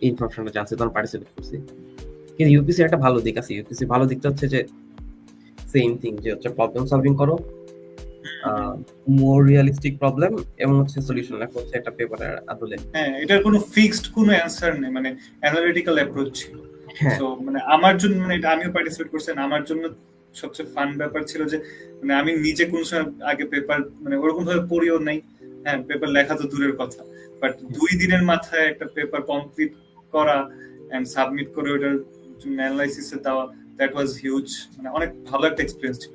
ইনফরমেশনটা জানছে, তখন পার্টিসিপেট করছি। কিন্তু ইউপিসি একটা ভালো দিক আছে, ইউপিসি ভালো দিকটা হচ্ছে যে সেম থিং, যে হচ্ছে প্রবলেম সলভিং করো, মোর রিয়েলিস্টিক প্রবলেম, এবং হচ্ছে সলিউশন লেখা হচ্ছে একটা পেপারের আদলে। হ্যাঁ, এটার কোনো ফিক্সড কোনো অ্যানসার নেই, মানে অ্যানালিটিক্যাল অ্যাপ্রোচ ছিল। সো মানে আমার জন্য, মানে এটা আমিও পার্টিসিপেট করছি, আমার জন্য সবচেয়ে ফান ব্যাপার ছিল যে মানে আমি নিজে কোন সময় আগে পেপার মানে ওরকম ভাবে পড়িও নাই, হ্যাঁ পেপার লেখা তো দূরের কথা, বাট 2 দিনের মাথায় একটা পেপার কমপ্লিট করা এন্ড সাবমিট করে ওটার অ্যানালাইসিসে দেওয়া, দ্যাট ওয়াজ হিউজ, মানে অনেক ভালো একটা এক্সপেরিয়েন্স ছিল।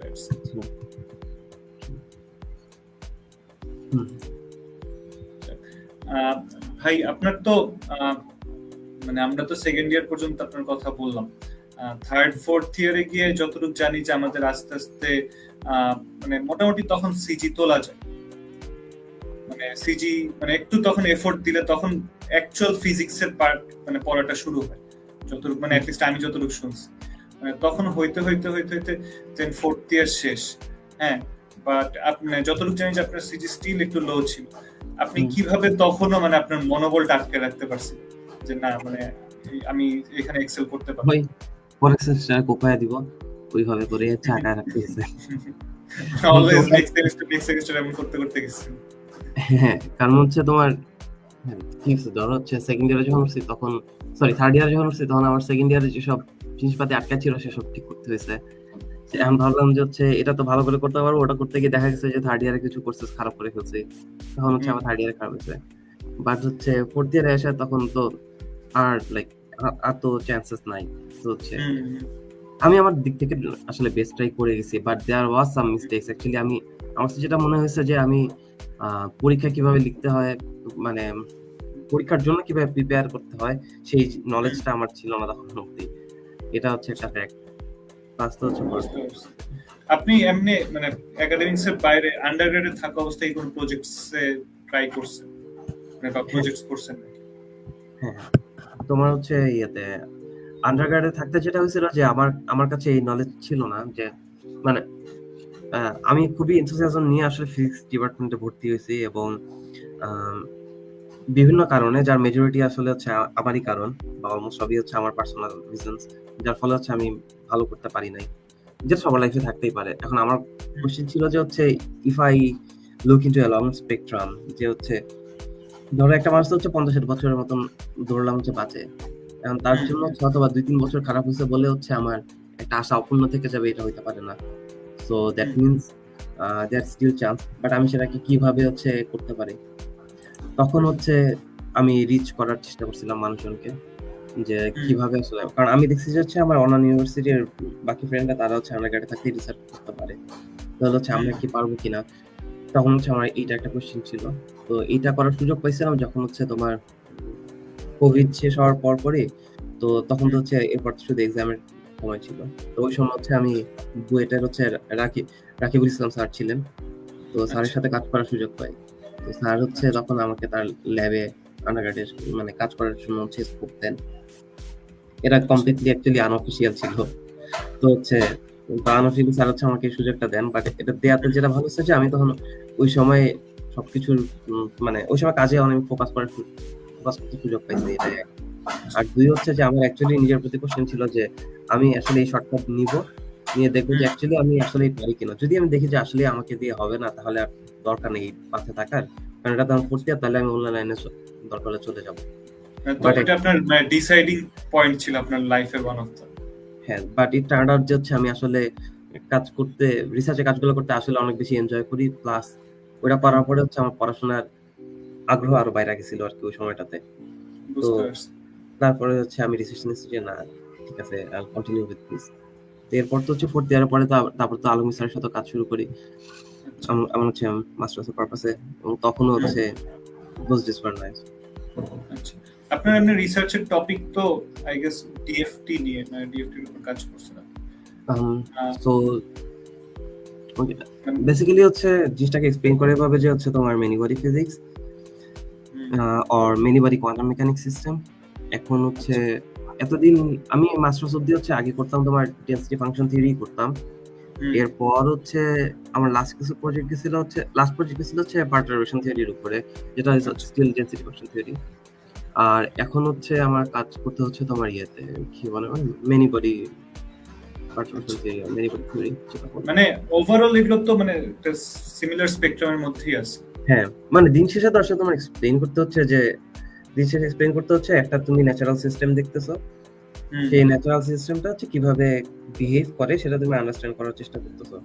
ভাই আপনার তো মানে আমরা তো সেকেন্ড ইয়ার পর্যন্ত আপনার কথা বললাম, থার্ড ফোর্থ ইয়ারে গিয়ে যতটুকু জানি যে আমাদের আস্তে আস্তে মানে মোটামুটি তখন সিজি তোলা যায়, মানে সিজি মানে একটু তখন এফোর্ট দিলে তখন অ্যাকচুয়াল ফিজিক্সের পার্ট মানে পড়াটা শুরু হয়, যতটুকু মানে অ্যাটলিস্ট আমি যতটুকু শুনছি, মানে তখন হইতে হইতে হইতে হইতে দেন ফোর্থ ইয়ার শেষ। হ্যাঁ, বাট আপনি যতটুকু জানি যে আপনার সিজি স্টিল একটু লো ছিল, আপনি কিভাবে তখনও মানে আপনার মনোবলটা আটকে রাখতে পারছেন যে না মানে আমি এখানে এক্সেল করতে পারবো? পরের সেমিস্টারে কোপায় দিব, ওইভাবে করে চাকা রাখতে গেছে। অলওয়েজ নেক্সট সেমিস্টার এমন করতে করতে গেছি। হ্যাঁ, কারণ হচ্ছে তোমার ঠিক আছে, ধরো হচ্ছে সেকেন্ড ইয়ারে যখন উঠছি তখন, সরি থার্ড ইয়ারে যখন উঠছি তখন আমার সেকেন্ড ইয়ারে যেসব জিনিসপাতি আটকা ছিল সেসব ঠিক করতে হয়েছে। এখন ভাবলাম যে হচ্ছে এটা তো ভালো করে করতে পারবো, ওটা করতে গিয়ে দেখা গেছে যে থার্ড ইয়ারে কিছু কোর্সেস খারাপ করে ফেলছি, তখন হচ্ছে আমার থার্ড ইয়ারে খারাপ হয়েছে। বাট হচ্ছে ফোর্থ ইয়ারে এসে তখন তো আর লাইক আর তো চান্সেস নাই। তো হচ্ছে আমি আমার দিক থেকে আসলে বেস্ট ট্রাই করে গেছি, but there was some mistakes actually. আমার যেটা মনে হয়েছে যে আমি পরীক্ষা কিভাবে লিখতে হয়, মানে পরীক্ষার জন্য কিভাবে প্রিপেয়ার করতে হয় সেই নলেজটা আমার ছিল না তখন অবধি, এটা হচ্ছে একটা ফ্যাক্ট। আপনি এমনি মানে একাডেমিক্স এর বাইরে আন্ডারগ্রেডে থাকা অবস্থায় কোন প্রজেক্টস এ ট্রাই করছেন মানে বা প্রজেক্টস করছেন? হ্যাঁ, তোমার হচ্ছে ইয়েতে আন্ডারগ্রেডে থাকতে যেটা হয়েছিল যে আমার কাছে এই নলেজ ছিল না, যে মানে আমি খুবই এনথুসিয়াজম নিয়ে আসলে ফিজিক্স ডিপার্টমেন্টে ভর্তি হয়েছি, এবং বিভিন্ন কারণে, যার মেজরিটি আসলে হচ্ছে আমারই কারণ, বা অলমোস্ট সবই হচ্ছে আমার পার্সোনাল রিজনস, যার ফলে হচ্ছে আমি ভালো করতে পারি নাই, যেটা সবার লাইফে থাকতেই পারে। এখন আমার কোশ্চেন ছিল যে হচ্ছে if I look into a long spectrum, যে হচ্ছে ধরো একটা মানুষ হচ্ছে 50-60 বছরের মতন ধরলাম হচ্ছে বাঁচে, এখন তার জন্য হয়তো বা 2-3 বছর খারাপ হয়েছে বলে হচ্ছে আমার একটা আশা অপূর্ণ থেকে যাবে, এটা হইতে পারে না। So that means that still chance, but আমি সেটাকে কিভাবে হচ্ছে করতে পারি, তখন হচ্ছে আমি রিচ করার চেষ্টা করছিলাম মানুষজনকে, যে কিভাবে আসলে, কারণ আমি দেখছি যে হচ্ছে আমার অন্যান্য ইউনিভার্সিটির বাকি ফ্রেন্ডরা তারা হচ্ছে আন্ডারগ্রেডে থাকতে রিসার্চ করতে পারে, তাহলে হচ্ছে আমরা কি পারবো কিনা। তখন হচ্ছে আমার এইটা একটা কোশ্চেন ছিল। তো এইটা করার সুযোগ পাইছিলাম যখন হচ্ছে তোমার কোভিড শেষ হওয়ার পরই, তো তখন তো হচ্ছে এরপর শুধু এক্সামের সময় ছিল। তো ওই সময় হচ্ছে আমি বুয়েটের হচ্ছে রাকিবুল ইসলাম স্যার ছিলেন, তো স্যারের সাথে কাজ করার সুযোগ পাই। তো স্যার হচ্ছে তখন আমাকে তার ল্যাবে আন্ডারগ্রেডের মানে কাজ করার জন্য হচ্ছে স্কোপ দেন। এটা কমপ্লিটলি অ্যাকচুয়ালি আনঅফিশিয়াল ছিল। তো হচ্ছে আনঅফিশিয়ালি স্যার হচ্ছে আমাকে এই সুযোগটা দেন, বাট এটা দেওয়াতে যেটা ভালো হচ্ছে যে আমি তখন ওই সময় সবকিছুর মানে ওই সময় কাজে অনেক ফোকাস করতে সুযোগ পাইছি, এটাই। আর দুই হচ্ছে যে আমার অ্যাকচুয়ালি নিজের প্রতি কোশ্চেন ছিল যে আমি আসলে এই শর্টকাট নিয়ে দেখবো যে অ্যাকচুয়ালি আমি আসলে পারি কিনা। যদি আমি দেখি যে আসলে আমাকে দিয়ে হবে না, তাহলে আর দরকার নেই পাশে থাকার, কারণ এটা তো আমি পড়তে, তাহলে আমি অন্য লাইনে দরকার হলে চলে যাবো। এটা আপনার ডিসাইডিং পয়েন্ট ছিল আপনার লাইফে ওয়ান অফ দ্য। হ্যাঁ, বাট ইট টার্ন আউট যে হচ্ছে আমি আসলে কাজ করতে, রিসার্চে কাজগুলো করতে আসলে অনেক বেশি এনজয় করি, প্লাস ওটা করার পরে হচ্ছে আমার পড়াশোনার আগ্রহ আরো বাইরে গেছিল আর কি ওই সময়টাতে। তো তারপরে হচ্ছে আমি ডিসিশন নিয়েছি যে না ঠিক আছে, আই কন্টিনিউ উইথ দিস। এরপর তো হচ্ছে ফোর্থ ইয়ারের পরে তারপর তো আলম স্যারের সাথে কাজ শুরু করি আমার হচ্ছে মাস্টার্স পারপাসে, এবং তখনও হচ্ছে বুঝ ডিস ওয়ার নাইস। আচ্ছা, আপনার এমনি রিসার্চের টপিক তো আই গেস ডিএফটি নিয়ে, না ডিএফটির উপর কাজ করছেন? সো বেসিক্যালি হচ্ছে জিনিসটাকে এক্সপ্লেইন করে ভাবে যে হচ্ছে তোমার many body physics or many body quantum mechanics system. এখন হচ্ছে এতদিন আমি মাস্টার্স অব্দি হচ্ছে আগে করতাম তোমার ডেন্সিটি ফাংশন থিওরি করতাম। এরপর হচ্ছে আমার লাস্ট প্রজেক্ট ছিল হচ্ছে পারটারবেশন থিওরির উপরে, যেটা হচ্ছে স্টিল ডেন্সিটি ফাংশন থিওরি। আর এখন হচ্ছে আমার কাজ করতে হচ্ছে তোমার ইয়েতে কি বলে many body perturbation theory, many body theory. মানে ওভারঅল এগুলো তো মানে একটা সিমিলার স্পেকট্রামের মধ্যেই আছে। হ্যাঁ, মানে দিন শেষে তো আসলে তোমার এক্সপ্লেইন করতে হচ্ছে একটা তুমি ন্যাচারাল সিস্টেম দেখতেছো, সেই ন্যাচারাল সিস্টেমটা হচ্ছে কিভাবে বিহেভ করে সেটা তুমি আন্ডারস্ট্যান্ড করার চেষ্টা করতেছো,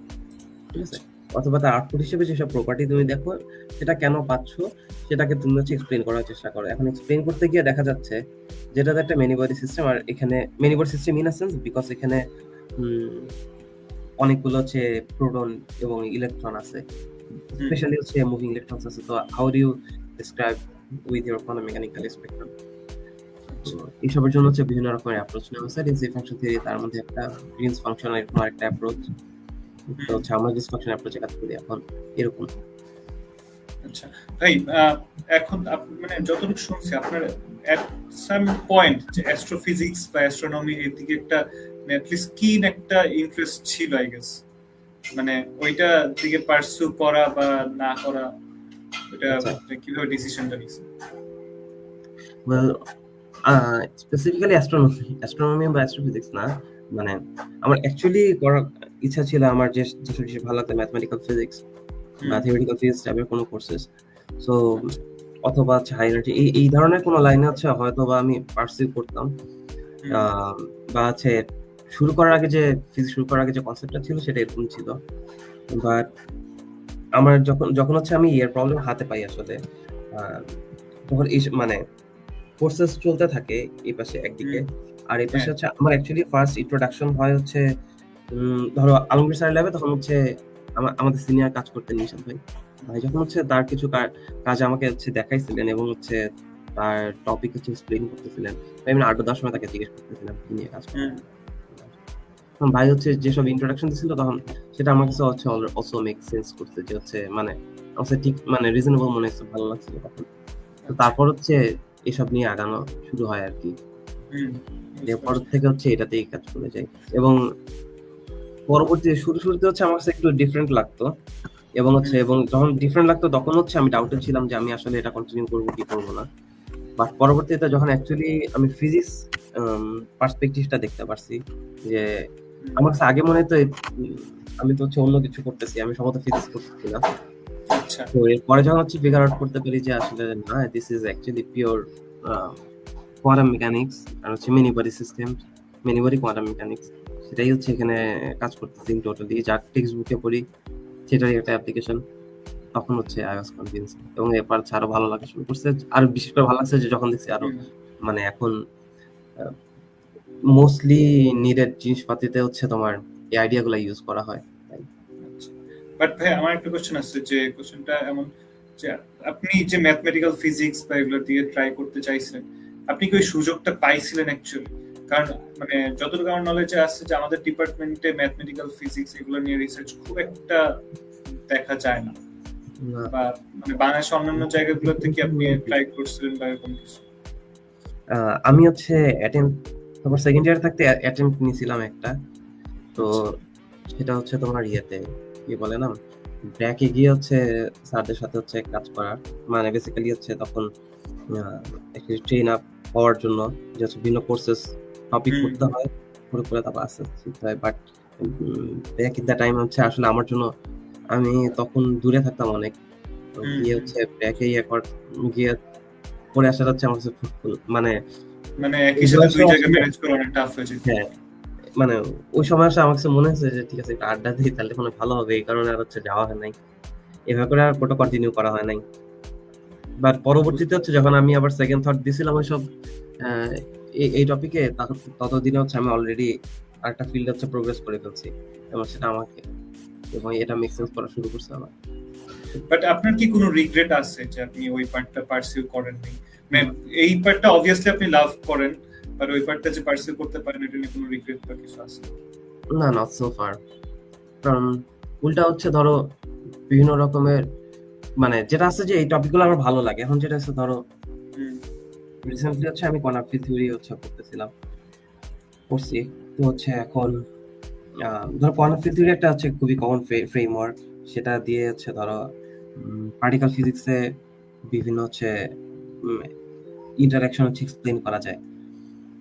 ঠিক আছে? অথবা তার আউটপুট হিসেবে যেসব প্রপার্টি তুমি দেখো সেটা কেন পাচ্ছ সেটাকে তুমি হচ্ছে এক্সপ্লেইন করার চেষ্টা করো। এখন এক্সপ্লেইন করতে গিয়ে দেখা যাচ্ছে যেটা একটা মেনি বডি সিস্টেম, আর এখানে many body system in a sense because এখানে অনেকগুলো হচ্ছে প্রোটন এবং ইলেকট্রন আছে, স্পেশালি হচ্ছে মুভিং ইলেকট্রনস আছে। তো how do you describe with your quantum mechanical spectrum? এইসবের জন্য হচ্ছে বিভিন্ন রকমের অ্যাপ্রোচ নেওয়া হয়েছে। ডেন্সিটি ফাংশন থিওরি তার মধ্যে একটা, গ্রিনস ফাংশন এরকম একটা অ্যাপ্রোচ। তো হচ্ছে আমরা গ্রিনস ফাংশন অ্যাপ্রোচে কাজ করি এখন এরকম। আচ্ছা ভাই, এখন মানে যতটুকু শুনছি আপনার এট সাম পয়েন্ট যে অ্যাস্ট্রোফিজিক্স বা অ্যাস্ট্রোনমি এর দিকে একটা অ্যাটলিস্ট কিন একটা ইন্টারেস্ট ছিল আই গেস, মানে ওইটা দিকে পারসু করা বা না করা, এটা কিভাবে ডিসিশনটা নিছেন? ওয়েল স্পেসিফিক্যালি অ্যাস্ট্রোনমি বা অ্যাস্ট্রোফিজিক্স না, মানে আমার অ্যাকচুয়ালি করার ইচ্ছা ছিল আমার যে ভালো লাগতো ম্যাথমেটিক্যাল ফিজিক্স বা থিওরিটিক্যাল ফিজিক্স টাইপের কোনো কোর্সেস। সো অথবা হাই এনার্জি এই ধরনের কোনো লাইনে হচ্ছে হয়তো বা আমি পার্সিউ করতাম, বা হচ্ছে শুরু করার আগে যে ফিজিক্স শুরু করার আগে যে কনসেপ্টটা ছিল সেটা এরকম ছিল। বাট আমার যখন হচ্ছে আমি এর প্রবলেম হাতে পাই আসলে, তখন এই মানে কোর্সেস চলতে থাকে এই পাশে একদিকে, আর এই পাশে হচ্ছে আমার অ্যাকচুয়ালি ফার্স্ট ইন্ট্রোডাকশন হয় হচ্ছে ধরো আলমগীর স্যার ল্যাবে। তখন হচ্ছে আমাদের সিনিয়র কাজ করতেন নিশান ভাই যখন হচ্ছে তার কিছু কাজ আমাকে হচ্ছে দেখাইছিলেন এবং হচ্ছে তার টপিক হচ্ছে এক্সপ্লেইন করতেছিলেন, আমি 8-10 সময় তাকে জিজ্ঞেস করতেছিলাম কি নিয়ে কাজ করেন। তখন ভাই হচ্ছে যেসব ইন্ট্রোডাকশন দিছিল তখন সেটা আমার কাছে হচ্ছে অলসো মেক সেন্স করতে, যে হচ্ছে মানে আমার ঠিক মানে রিজনেবল মনে হচ্ছে, ভালো লাগছিল তখন। তো তারপর হচ্ছে এসব নিয়ে আগানো শুরু হয় আর কি। এরপর থেকে হচ্ছে এটাতেই কাজ করে যাই, এবং পরবর্তী শুরুতে হচ্ছে আমার কাছে একটু ডিফারেন্ট লাগতো, এবং যখন ডিফারেন্ট লাগতো তখন হচ্ছে আমি ডাউটে ছিলাম যে আমি আসলে এটা কন্টিনিউ করবো কি করবো না। বাট পরবর্তীতে যখন অ্যাকচুয়ালি আমি ফিজিক্স পার্সপেক্টিভটা দেখতে পারছি, যে আমার কাছে আগে মনে হতো আমি তো হচ্ছে অন্য কিছু করতেছি, আমি সম্ভবত ফিজিক্স করতেছি না। তো এরপরে যখন হচ্ছে ফিগার আউট করতে পারি যে আসলে না, this is actually pure quantum mechanics, আর হচ্ছে many body system, many body quantum mechanics, সেটাই হচ্ছে এখানে কাজ করতেছি টোটালি, যা টেক্সট বুকে পড়ি সেটারই একটা অ্যাপ্লিকেশন। তখন হচ্ছে আই ওয়াজ কনভিন্স, এবং এরপর আরো ভালো লাগা শুরু করছে। আর বিশেষ করে ভালো লাগছে যে যখন দেখছি আরো মানে এখন মোস্টলি নিডেড জিনিসপাতিতে হচ্ছে তোমার এই আইডিয়াগুলো ইউজ করা হয়। বাট ভাই আমার একটা কোশ্চেন আছে, যে কোশ্চেনটা এমন যে আপনি যে ম্যাথমেটিক্যাল ফিজিক্স বা এগুলো দিয়ে ট্রাই করতে চাইছেন, আপনি কি ওই সুযোগটা পাইছিলেন অ্যাকচুয়ালি? কারণ মানে যতটুকু আমার নলেজে আছে যে আমাদের ডিপার্টমেন্টে ম্যাথমেটিক্যাল ফিজিক্স এগুলো নিয়ে রিসার্চ খুব একটা দেখা যায় না, বা মানে বাংলাদেশের অন্যান্য জায়গাগুলোতে কি আপনি ট্রাই করছিলেন বা এরকম কিছু? আমি হচ্ছে তোমার সেকেন্ড ইয়ার থাকতে অ্যাটেম্প্ট নিয়েছিলাম একটা, তো সেটা হচ্ছে তোমার ইয়েতে কি বলে না, ব্র্যাকে গিয়ে হচ্ছে স্যারদের সাথে হচ্ছে কাজ করার, মানে বেসিক্যালি হচ্ছে তখন ট্রেন আপ হওয়ার জন্য যে হচ্ছে বিভিন্ন কোর্সেস টপিক করতে হয়, করে তারপর আস্তে আস্তে শিখতে হয়। But BRAC in the time হচ্ছে আসলে আমার জন্য, আমি তখন দূরে থাকতাম অনেক, গিয়ে হচ্ছে ব্র্যাকে একবার গিয়ে পড়ে আসাটা হচ্ছে আমার কাছে মানে একই সাথে দুই জায়গা ম্যানেজ করা অনেক টাফ হয়ে যায়। হ্যাঁ, মানে ওই সময় আসলে আমার কাছে মনে হয়েছে যে ঠিক আছে একটা আড্ডা দিই তাহলে কোনো ভালো হবে, এই কারণে আর হচ্ছে যাওয়া হয় নাই, এভাবে করে আর কোটা কন্টিনিউ করা হয় নাই। বাট পরবর্তীতে হচ্ছে যখন আমি আবার সেকেন্ড থট দিছিলাম ওইসব এই টপিকে, ততদিনে হচ্ছে আমি অলরেডি আরেকটা ফিল্ডে হচ্ছে প্রোগ্রেস করে ফেলছি, এবং সেটা আমাকে এবং এটা মেক সেন্স করা শুরু করছে আমার। বাট আপনার কি কোনো রিগ্রেট আছে যে আপনি ওই পার্টটা পারসিউ করেননি, মানে এই পার্টটা অবভিয়াসলি আপনি লাভ করেন, আর ওই পার্টটা যে পার্সিউ করতে পারেন এটা নিয়ে কোনো রিগ্রেট বা কিছু আছে? না, নট সো ফার। কারণ উল্টা হচ্ছে ধরো বিভিন্ন রকমের মানে যেটা আছে যে এই টপিকগুলো আমার ভালো লাগে। এখন যেটা আছে ধরো রিসেন্টলি হচ্ছে আমি কোয়ান্টাম ফিল্ড থিওরি হচ্ছে পড়ছি। তো হচ্ছে এখন ধরো কোয়ান্টাম ফিল্ড থিওরি একটা হচ্ছে খুবই কমন ফ্রেমওয়ার্ক, সেটা দিয়ে হচ্ছে ধরো পার্টিকেল ফিজিক্সে বিভিন্ন হচ্ছে ইন্টারঅ্যাকশন হচ্ছে এক্সপ্লেন করা যায়।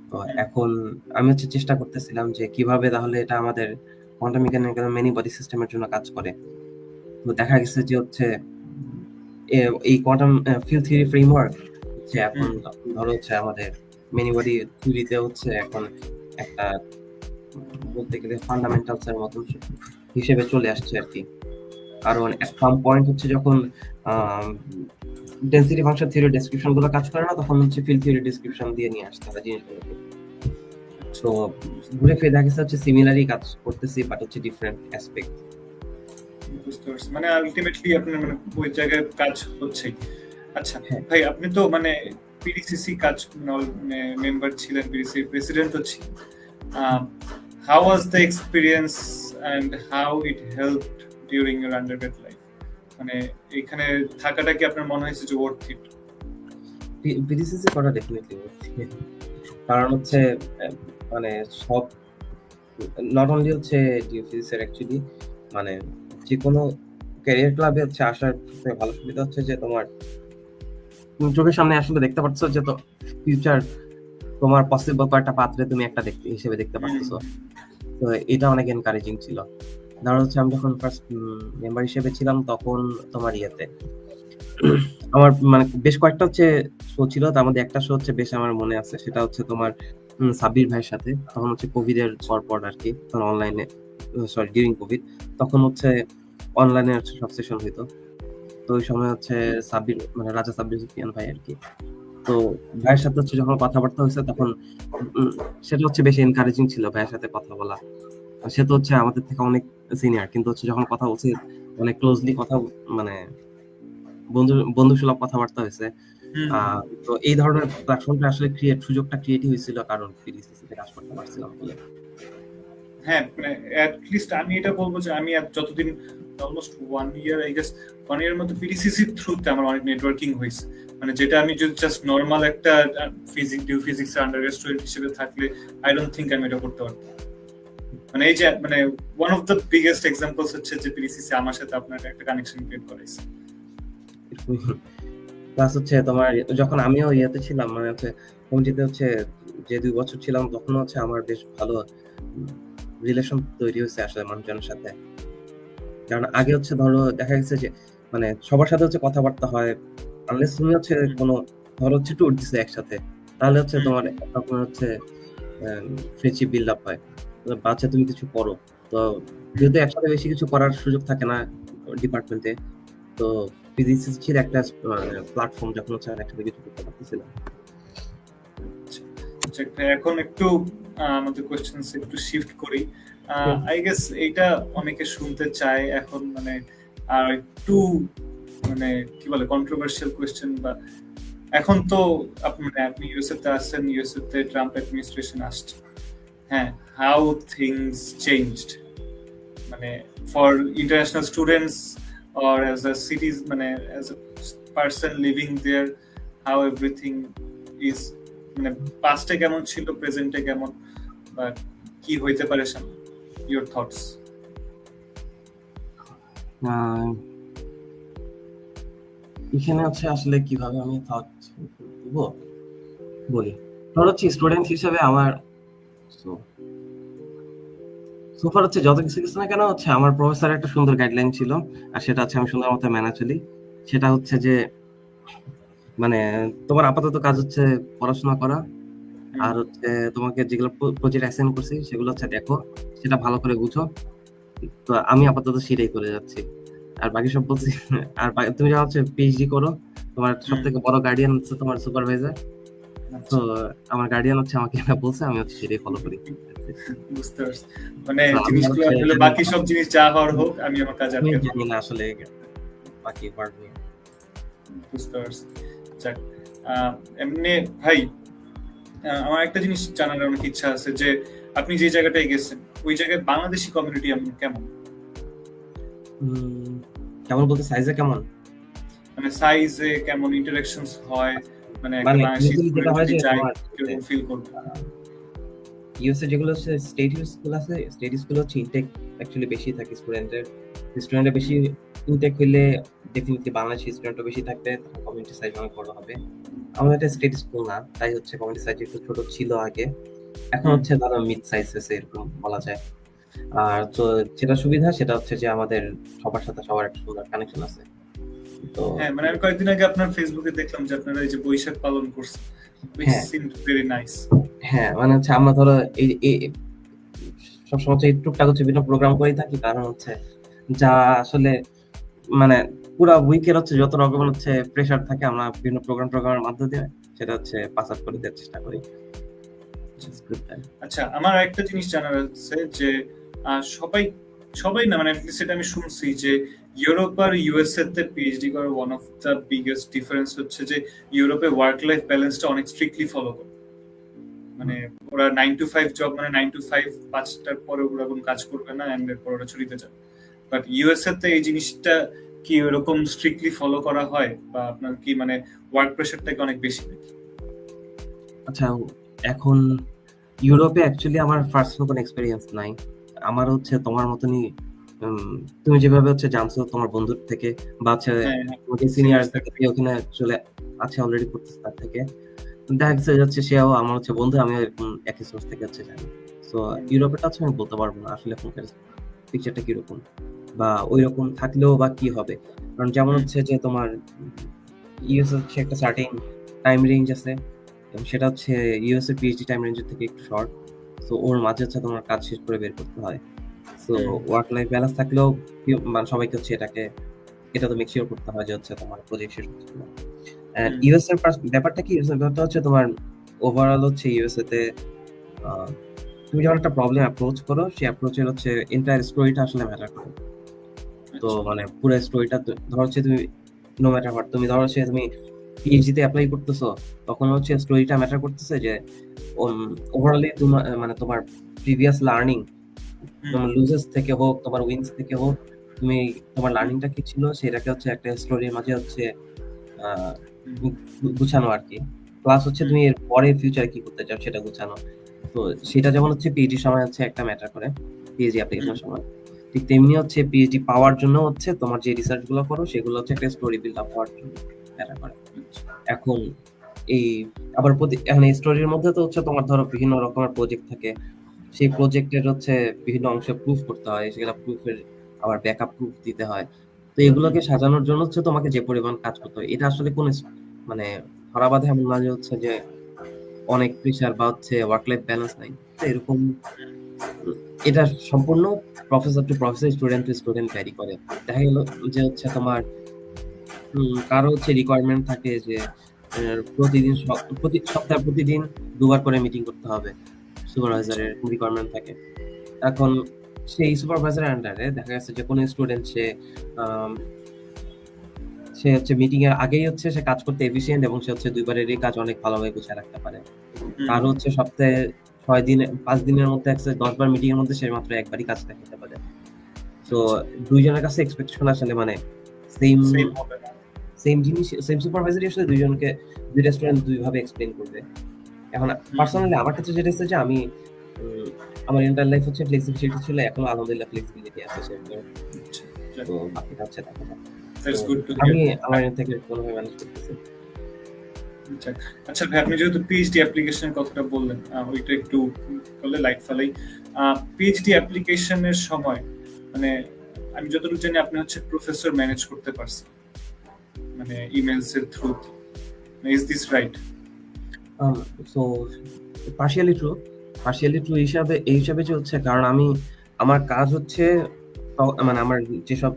তো এখন আমি হচ্ছে চেষ্টা করতেছিলাম যে কিভাবে তাহলে এটা আমাদের কোয়ান্টাম মেকানিক্যাল মেনি বডি সিস্টেমের জন্য কাজ করে। তো দেখা গেছে যে হচ্ছে এই কোয়ান্টাম ফিল্ড থিওরি ফ্রেমওয়ার্ক হচ্ছে এখন ধরো হচ্ছে আমাদের মেনি বডি থিওরিতে হচ্ছে এখন একটা বলতে গেলে ফান্ডামেন্টালস এর মতন হিসেবে চলে আসছে আর কি। কারণ সাম পয়েন্ট হচ্ছে যখন ডেনসিটি ফাংশন থিওরি ডেসক্রিপশন গুলো কাজ করে না, তখন হচ্ছে ফিল্ড থিওরি ডেসক্রিপশন দিয়ে নিয়ে আসতে হবে জিনিসগুলোকে। তো ঘুরে ফিরে দেখা যাচ্ছে সিমিলারই কাজ করতেছি, বাট হচ্ছে ডিফারেন্ট অ্যাসপেক্ট। বুঝতে পারছি, মানে আলটিমেটলি আপনার মানে ওই জায়গায় কাজ হচ্ছে। আচ্ছা ভাই, আপনি তো মানে পিডিসিসি কাজ মানে মেম্বার ছিলেন, পিডিসি প্রেসিডেন্ট হচ্ছেন। How was the experience and how it helped during your undergrad life? মানে এখানে থাকাটা কি আপনার মনে হয়েছে যে ওয়ার্থ ইট? পিডিসিসি করা ডেফিনেটলি ওয়ার্থ ইট। কারণ হচ্ছে মানে সব নট অনলি হচ্ছে জিওফিজিক্সের অ্যাকচুয়ালি মানে যে কোনো ক্যারিয়ার ক্লাবে হচ্ছে আসার ভালো সুবিধা হচ্ছে যে তোমার চোখের সামনে আসলে দেখতে পাচ্ছ যে তো ফিউচার তোমার পসিবল কয়েকটা পাত্রে তুমি একটা দেখতে হিসেবে দেখতে পাচ্ছো। তো এটা অনেক এনকারেজিং ছিল। ধরো হচ্ছে আমি যখন ফার্স্ট মেম্বার হিসেবে ছিলাম তখন তোমার ইয়েতে আমার মানে বেশ কয়েকটা হচ্ছে শো ছিল, তার মধ্যে একটা শো হচ্ছে বেশ আমার মনে আছে, সেটা হচ্ছে তোমার সাব্বির ভাইয়ের সাথে। তখন হচ্ছে কোভিড এর পর আর কি, তখন অনলাইনে সরি ডিউরিং কোভিড, তখন হচ্ছে অনলাইনে হচ্ছে সব সেশন হইতো। তো ওই সময় হচ্ছে সাব্বির মানে রাজা সাব্বির সুফিয়ান ভাই আর কি। তো ভাইয়ের সাথে হচ্ছে যখন কথাবার্তা হয়েছে তখন সেটা হচ্ছে বেশি এনকারেজিং ছিল ভাইয়ের সাথে কথা বলা। সে তো হচ্ছে আমাদের থেকে অনেক সিনিয়র, কিন্তু হচ্ছে যখন কথা বলছি অনেক ক্লোজলি কথা মানে বন্ধুসুলভ কথাবার্তা হয়েছে। তো এই ধরনের প্ল্যাটফর্মটা আসলে সুযোগটা ক্রিয়েটিভ হয়েছিল কারণ পিডিসিসিতে কাজ করতে পারছিলাম বলে। হ্যাঁ, মানে অ্যাট লিস্ট আমি এটা বলবো যে আমি যতদিন অলমোস্ট 1 ইয়ার আই গেস 1 ইয়ার মতো পিডিসিসি থ্রুতে আমার অনেক নেটওয়ার্কিং হয়েছে। মানে যেটা আমি যদি জাস্ট নর্মাল একটা ফিজিক্স আন্ডারগ্রেড স্টুডেন্ট হিসেবে থাকলে আই ডোন্ট থিংক আমি এটা করতে পারতাম। মানে এই যে মানে one of the biggest examples হচ্ছে যে পিডিসিসি আমার সাথে আপনার একটা কানেকশন ক্রিয়েট করেছে। প্লাস হচ্ছে তোমার যখন আমিও ইয়েতে ছিলাম মানে হচ্ছে কমিটিতে হচ্ছে যে 2 বছর ছিলাম, তখন হচ্ছে আমার বেশ ভালো রিলেশন তৈরি হয়েছে আসলে মানুষজনের সাথে। কারণ আগে হচ্ছে ধরো দেখা গেছে যে মানে সবার সাথে হচ্ছে কথাবার্তা হয়, আনলেস তুমি হচ্ছে কোনো ধরো হচ্ছে ট্যুর দিছে একসাথে, তাহলে হচ্ছে তোমার তখন হচ্ছে ফ্রেন্ডশিপ বিল্ড আপ হয়, বাচ্চা তুমি কিছু করো। তো যেহেতু একসাথে বেশি কিছু করার সুযোগ থাকে না ডিপার্টমেন্টে, তো ফিজিক্স ছিল একটা প্ল্যাটফর্ম যখন হচ্ছে একসাথে কিছু করতে পারতেছিলাম। এখন একটু আমাদের কোশ্চেনস একটু শিফট করি। আই গেস এইটা অনেকে শুনতে চায় এখন, মানে আর একটু মানে কি বলে কন্ট্রোভার্সিয়াল কোশ্চেন। বা এখন তো আপনি ইউএসএ তে আছেন, ইউএসএ তে ট্রাম্প অ্যাডমিনিস্ট্রেশন আসছে। হ্যাঁ, হাউ থিংস চেঞ্জড মানে for international students or as a citizen, মানে as a person living there, how everything is, মানে পাস্টে কেমন ছিল, প্রেজেন্টে কেমন, বা কি হইতে পারে সামনে? Your thoughts. এখানে হচ্ছে আসলে কিভাবে আমি থট দিব বলি। ধর হচ্ছে স্টুডেন্ট হিসেবে আমার সোফার হচ্ছে যত কিছু কিছু না কেন হচ্ছে আমার প্রফেসর একটা সুন্দর গাইডলাইন ছিল, আর সেটা হচ্ছে আমি সুন্দর মতো মেনে চলি। সেটা হচ্ছে যে মানে তোমার আপাতত কাজ হচ্ছে পড়াশোনা করা, আর হচ্ছে তোমাকে যেগুলো প্রজেক্ট অ্যাসাইন করছি সেগুলো হচ্ছে দেখো, সেটা ভালো করে বুঝো। তো আমি আপাতত সেটাই করে যাচ্ছি, আর বাকি সব বলছি। আর তুমি যখন হচ্ছে পিএইচডি করো, তোমার সব থেকে বড় গার্ডিয়ান হচ্ছে তোমার সুপারভাইজার। তো আমার গার্ডিয়ান হচ্ছে আমাকে বলছে, আমি হচ্ছে সেটাই ফলো করি। বুঝতে পারছি, মানে জিনিসগুলো আসলে বাকি সব জিনিস যা হওয়ার হোক, আমি আমার কাজ আটকে জানি না আসলে বাকি পার্ট নিয়ে। বুঝতে পারছি। যাক, এমনি ভাই, আমার একটা জিনিস জানার অনেক ইচ্ছা আছে যে আপনি যে জায়গাটায় গেছেন ওই জায়গায় বাংলাদেশি কমিউনিটি কেমন? কেমন বলতে সাইজে কেমন? মানে সাইজে কেমন, ইন্টারঅ্যাকশনস হয়, মানে একটা মানে বাংলাদেশি usually যেটা স্টুডেন্ট হয় যদি যে যায় তোমার কিরকম ফিল করবে? ইউএসএ যেগুলো হচ্ছে স্টেট স্কুল আছে, স্টেট স্কুল হচ্ছে ইনটেক অ্যাকচুয়ালি বেশি থাকে স্টুডেন্টের বেশি ইনটেক হইলে ডেফিনেটলি বাংলাদেশি স্টুডেন্টও বেশি থাকবে, কমিউনিটি সাইজ অনেক বড় হবে। আমাদের এটা স্টেট স্কুল না, তাই হচ্ছে কমিউনিটি সাইজ একটু ছোট ছিল আগে, এখন হচ্ছে ধরো মিড সাইজ হয়েছে এরকম বলা যায়। আর তো যেটা সুবিধা সেটা হচ্ছে যে আমাদের সবার সাথে সবার একটা সুন্দর কানেকশন আছে। তো হ্যাঁ, মানে আমি কয়েকদিন আগে আপনার ফেসবুকে দেখলাম যে আপনারা এই যে বৈশাখ পালন করছেন, which হ্যাঁ seemed very nice. হ্যাঁ, মানে হচ্ছে আমরা ধরো সবসময় হচ্ছে এই টুকটাক হচ্ছে বিভিন্ন প্রোগ্রাম করেই থাকি, কারণ হচ্ছে যা আসলে মানে পুরা উইকের হচ্ছে যত রকমের হচ্ছে প্রেসার থাকে আমরা বিভিন্ন প্রোগ্রামের মাধ্যমে সেটা হচ্ছে পাস আউট করে দেওয়ার চেষ্টা করি। আচ্ছা, আমার একটা জিনিস জানার আছে যে সবাই সবাই না, মানে অ্যাটলিস্ট এটা আমি শুনছি যে ইউরোপ আর ইউএসএ তে পিএইচডি করার one of the biggest difference হচ্ছে যে ইউরোপে ওয়ার্ক লাইফ ব্যালেন্সটা অনেক স্ট্রিক্টলি ফলো করে। মানে ওরা 9 to 5 জব, মানে 9 to 5, 5টার পরে ওরা কোনো কাজ করবে না, এন্ড এরপর ওরা ছুটিতে যাবে। বাট ইউএসএ তে এই জিনিসটা কি ওরকম স্ট্রিক্টলি ফলো করা হয়, বা আপনার কি মানে ওয়ার্ক প্রেশারটাকে অনেক বেশি নাকি? আচ্ছা, এখন ইউরোপে অ্যাকচুয়ালি আমার পার্সোনাল কোনো এক্সপেরিয়েন্স নাই। আমার হচ্ছে তোমার মতনই, তুমি যেভাবে হচ্ছে জানছো তোমার বন্ধুর থেকে বা হচ্ছে তোমাদের সিনিয়র থেকে ওখানে চলে আছে অলরেডি করতেছে, তার থেকে দেখা যাচ্ছে সেও আমার হচ্ছে বন্ধু, আমিও এরকম একই সোর্স থেকে হচ্ছে জানি। সো ইউরোপেটা হচ্ছে আমি বলতে পারবো না আসলে এখনকার পিকচারটা কিরকম বা ওই রকম থাকলেও বা কি হবে, কারণ যেমন হচ্ছে যে তোমার ইউএস হচ্ছে একটা সার্টেন টাইম রেঞ্জ আছে এবং সেটা হচ্ছে ইউএস এর পিএইচডি টাইম রেঞ্জের থেকে একটু শর্ট। সো ওর মাঝে হচ্ছে তোমার কাজ শেষ করে বের করতে হয়। সো ওয়ার্ক লাইফ ব্যালেন্স থাকলেও মানে সবাইকে হচ্ছে এটা তো মেক শিওর করতে হয় যে হচ্ছে তোমার প্রজেক্ট শেষ হচ্ছে না। ইউএস এর ব্যাপারটা কি, ইউএস এর ব্যাপারটা হচ্ছে তোমার ওভারঅল হচ্ছে ইউএসএ তে তুমি যখন একটা প্রবলেম অ্যাপ্রোচ করো, সেই অ্যাপ্রোচের হচ্ছে এন্টায়ার স্টোরিটা আসলে ম্যাটার করে। তো মানে পুরো স্টোরিটা ধরো হচ্ছে তুমি নো ম্যাটার হোয়াট, তুমি ধরো হচ্ছে তুমি পিএইচডি তে অ্যাপ্লাই করতেছো, তখন হচ্ছে স্টোরিটা ম্যাটার করতেছে যে ওভারঅলি তোমার মানে তোমার প্রিভিয়াস লার্নিং, তোমার লুজেস থেকে হোক তোমার উইন্স থেকে হোক, তুমি তোমার লার্নিংটা কি ছিল সেটাকে হচ্ছে একটা স্টোরির মাঝে হচ্ছে গুছানো আর কি। প্লাস হচ্ছে তুমি এর পরে ফিউচারে কি করতে চাও সেটা গুছানো। তো সেটা যেমন হচ্ছে পিএইচডি সময় হচ্ছে একটা ম্যাটার করে, পিএইচডি অ্যাপ্লিকেশনের সময়, ঠিক তেমনি হচ্ছে পিএইচডি পাওয়ার জন্য হচ্ছে তোমার যে রিসার্চ গুলো করো সেগুলো হচ্ছে একটা স্টোরি বিল্ড আপ হওয়ার জন্য ম্যাটার করে। এখন এই আবার এখন এই স্টোরির মধ্যে তো হচ্ছে তোমার ধরো বিভিন্ন রকমের প্রজেক্ট থাকে, সেই প্রজেক্টের হচ্ছে বিভিন্ন অংশে প্রুফ করতে হয়, সেগুলো প্রুফের আবার ব্যাকআপ প্রুফ দিতে হয়। তো এগুলোকে সাজানোর জন্য হচ্ছে তোমাকে যে পরিমাণ কাজ করতে হয়, এটা আসলে কোন মানে ধরা বাঁধা এমন না যে হচ্ছে যে অনেক প্রেশার বা হচ্ছে ওয়ার্ক লাইফ ব্যালেন্স নাই, এরকম। এটা সম্পূর্ণ professor to professor, student to student vary করে। দেখা গেল যে হচ্ছে তোমার কারো হচ্ছে রিকোয়ারমেন্ট থাকে যে প্রতিদিন সপ্তাহে প্রতিদিন 2বার করে মিটিং করতে হবে, সুপারভাইজারের রিকোয়ারমেন্ট থাকে। এখন সেই সুপারভাইজারের আন্ডারে দেখা গেছে যে কোনো স্টুডেন্ট সে হচ্ছে মিটিং এর আগেই হচ্ছে সে কাজ করতে এফিশিয়েন্ট এবং সে হচ্ছে 2বারেরই কাজ অনেক ভালোভাবে গুছিয়ে রাখতে পারে। আর হচ্ছে সপ্তাহে 5 দিনের মধ্যে 10বার মিটিং এর মধ্যে সে মাত্র একবারই কাজ দেখাতে পারে। তো দুইজনের কাছে এক্সপেকটেশন আসলে মানে সেম জিনিস, সেম সুপারভাইজারই আসলে দুইটা স্টুডেন্ট দুইভাবে এক্সপ্লেইন করবে। এখন পার্সোনালি আমার ক্ষেত্রে যেটা হচ্ছে যে আমি আমার এন্টার লাইফ হচ্ছে ফ্লেক্সিবিলিটি ছিল, এখনো আলহামদুলিল্লাহ ফ্লেক্সিবিলিটি আছে সেটা। তো বাকিটা হচ্ছে দেখা যাক। আমি আমার এন্ড থেকে কোনোভাবে ম্যানেজ করতেছি। আচ্ছা ভাই, আপনি যেহেতু পিএইচডি অ্যাপ্লিকেশনের কথাটা বললেন, ওইটা একটু বললে লাইট ফেলাই। পিএইচডি অ্যাপ্লিকেশনের সময় মানে আমি যতটুকু জানি আপনি হচ্ছে প্রফেসর ম্যানেজ করতে পারছেন, মানে ইমেইলস এর through. Is this right? So partially true এই হিসাবে যে হচ্ছে, কারণ আমার কাজ হচ্ছে মানে আমার যেসব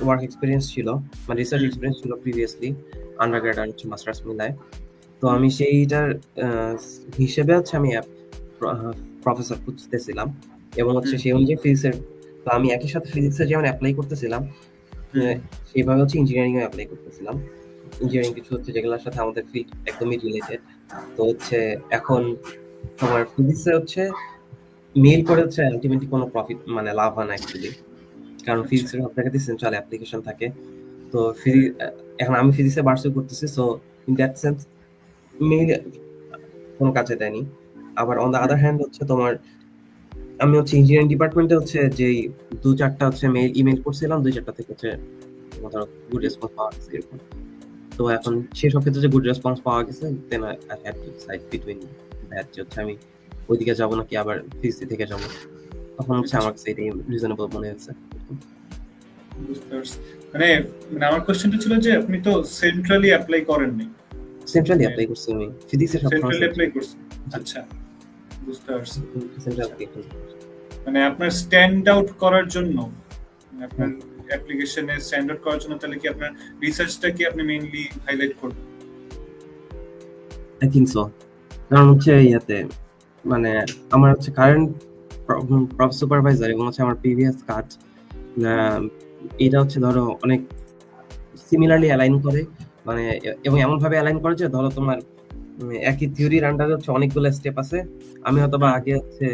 ওয়ার্ক এক্সপিরিয়েন্স ছিল, মানে রিসার্চ এক্সপিরিয়েন্স ছিল প্রিভিয়াসলি আন্ডারগ্রেড আর হচ্ছে মাস্টার্স মিলায়, তো আমি সেইটার হিসেবে হচ্ছে আমি প্রফেসর খুঁজতেছিলাম এবং হচ্ছে সেই অনুযায়ী ফিজিক্সের, তো আমি একই সাথে ফিজিক্সের যেমন অ্যাপ্লাই করতেছিলাম সেইভাবে হচ্ছে ইঞ্জিনিয়ারিং এ অ্যাপ্লাই করতেছিলাম। ইঞ্জিনিয়ারিং কিছু হচ্ছে যেগুলোর সাথে আমাদের ফিল্ড একদমই রিলেটেড। তো হচ্ছে এখন তোমার ফিজিক্সে হচ্ছে মেইল করে হচ্ছে আলটিমেটলি কোনো প্রফিট মানে লাভ হয় না অ্যাকচুয়ালি, কারণ আচ্ছা। ফিজিক্সের সব জায়গাতে সেন্ট্রাল অ্যাপ্লিকেশন থাকে। তো এখন আমি ফিজিক্সে ভার্সিটি করতেছি, so in that sense mail কোনো কাজে দেয়নি। আবার অন দ্য আদার হ্যান্ড হচ্ছে তোমার আমি হচ্ছে ইঞ্জিনিয়ারিং ডিপার্টমেন্টে হচ্ছে যেই 2-4টা হচ্ছে ইমেল করছিলাম, 2-4টা থেকে হচ্ছে ধরো গুড রেসপন্স পাওয়া গেছে এরকম। তো এখন সেসব ক্ষেত্রে যে গুড রেসপন্স পাওয়া গেছে, then I had to decide between that, যে হচ্ছে আমি ওইদিকে যাবো নাকি আবার ফিজিক্স থেকে যাবো। তখন হচ্ছে আমার কাছে এটাই রিজনেবল মনে হচ্ছে। বুঝতে পারছি। মানে মানে আমার কোশ্চেনটা ছিল যে আপনি তো সেন্ট্রালি অ্যাপ্লাই করেননি। সেন্ট্রালি অ্যাপ্লাই করছি আমি ফিজিক্সে সবসময় সেন্ট্রালি অ্যাপ্লাই করছেন। আচ্ছা, বুঝতে পারছি। সেন্ট্রাল আচ্ছা, থেকে। মানে আপনার স্ট্যান্ড আউট করার জন্য, মানে আপনার অ্যাপ্লিকেশনে স্ট্যান্ড আউট করার জন্য তাহলে কি আপনার রিসার্চটা কি আপনি মেইনলি হাইলাইট করবেন? I think so. কারণ হচ্ছে ইয়াতে মানে আমার হচ্ছে কারেন্ট প্রফ সুপারভাইজার এবং হচ্ছে আমার প্রিভিয়াস কাজ, এটা হচ্ছে ধরো অনেক সিমিলারলি অ্যালাইন করে, মানে এবং এমন ভাবে অ্যালাইন করে যে ধরো তোমার একই থিওরির আন্ডারে হচ্ছে অনেকগুলো স্টেপ আছে। আমি হয়তো বা আগে হচ্ছে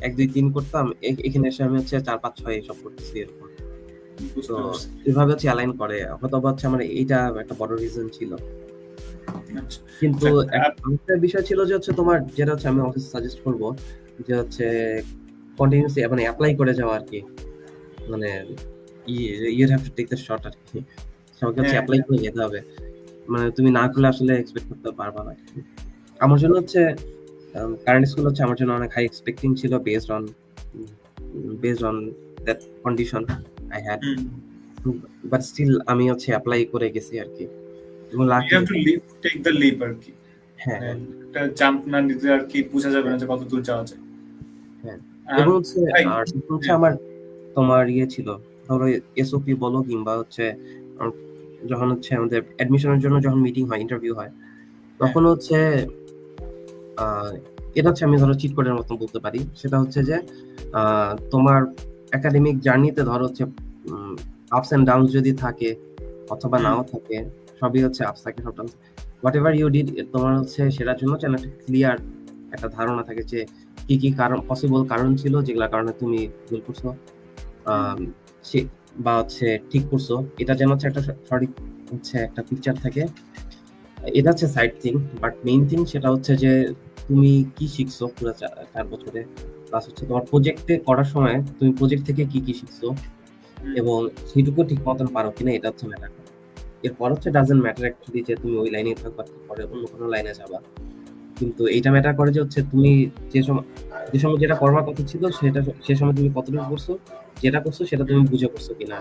1-2-3 করতাম, এখানে এসে আমি হচ্ছে 4-5-6 এইসব করতেছি এরকম। তো এভাবে হচ্ছে অ্যালাইন করে, হয়তো বা হচ্ছে আমার এইটা একটা বড় রিজন ছিল। কিন্তু একটা বিষয় ছিল যে হচ্ছে তোমার যেটা হচ্ছে আমি অফিস সাজেস্ট করবো যে হচ্ছে কন্টিনিউসলি মানে অ্যাপ্লাই করে যাওয়া আর কি, মানে you have to take the shot আর কি, সবাইকে হচ্ছে অ্যাপ্লাই করে যেতে হবে। মানে তুমি না করলে আসলে এক্সপেক্ট করতে পারবা না। আমার জন্য হচ্ছে কারেন্ট স্কুল হচ্ছে আমার জন্য অনেক হাই এক্সপেক্টিং ছিল based on that condition I had, but still আমি হচ্ছে অ্যাপ্লাই করে গেছি আর কি। এবং you have to take the leap আর কি। হ্যাঁ, একটা জাম্প না নিতে আর কি বোঝা যাবে না যে কত দূর যাওয়া যায়। হ্যাঁ। এবং হচ্ছে আর হচ্ছে আমার তোমার ইয়ে ছিল ধরো এসওপি বলো কিংবা হচ্ছে যখন হচ্ছে আমাদের অ্যাডমিশনের জন্য যখন মিটিং হয়, ইন্টারভিউ হয়, তখন হচ্ছে এটা হচ্ছে আমি ধরো চিট কোডের মতন বলতে পারি। সেটা হচ্ছে যে তোমার একাডেমিক জার্নিতে ধরো হচ্ছে আপস এন্ড ডাউন যদি থাকে অথবা নাও থাকে, সবই হচ্ছে আপস থাকে সব down, whatever you did, তোমার হচ্ছে সেটার জন্য যেন একটা ক্লিয়ার একটা ধারণা থাকে যে কি কি কারণ পসিবল কারণ ছিল যেগুলোর কারণে তুমি ভুল করছো বা হচ্ছে ঠিক করছো, এটা যেন হচ্ছে একটা সঠিক হচ্ছে একটা পিকচার থাকে। এটা হচ্ছে side thing, but main thing সেটা হচ্ছে যে তুমি কি শিখছো পুরো 4 বছরে, প্লাস হচ্ছে তোমার প্রজেক্টে করার সময় তুমি প্রজেক্ট থেকে কি কি শিখছো এবং সেটুকু ঠিক মতন পারো কিনা, এটা হচ্ছে ম্যাটার করে। এরপর হচ্ছে ডাজন্ট ম্যাটার অ্যাকচুয়ালি যে তুমি ওই লাইনে থাকবা পরে অন্য কোনো লাইনে যাবা, কিন্তু এইটা ম্যাটার করে যে হচ্ছে তুমি যে সময় যেটা করবার কথা ছিল সেটা সে সময় তুমি কতটুকু করছো, যেটা করছো সেটা তুমি বুঝে করছো কিনা,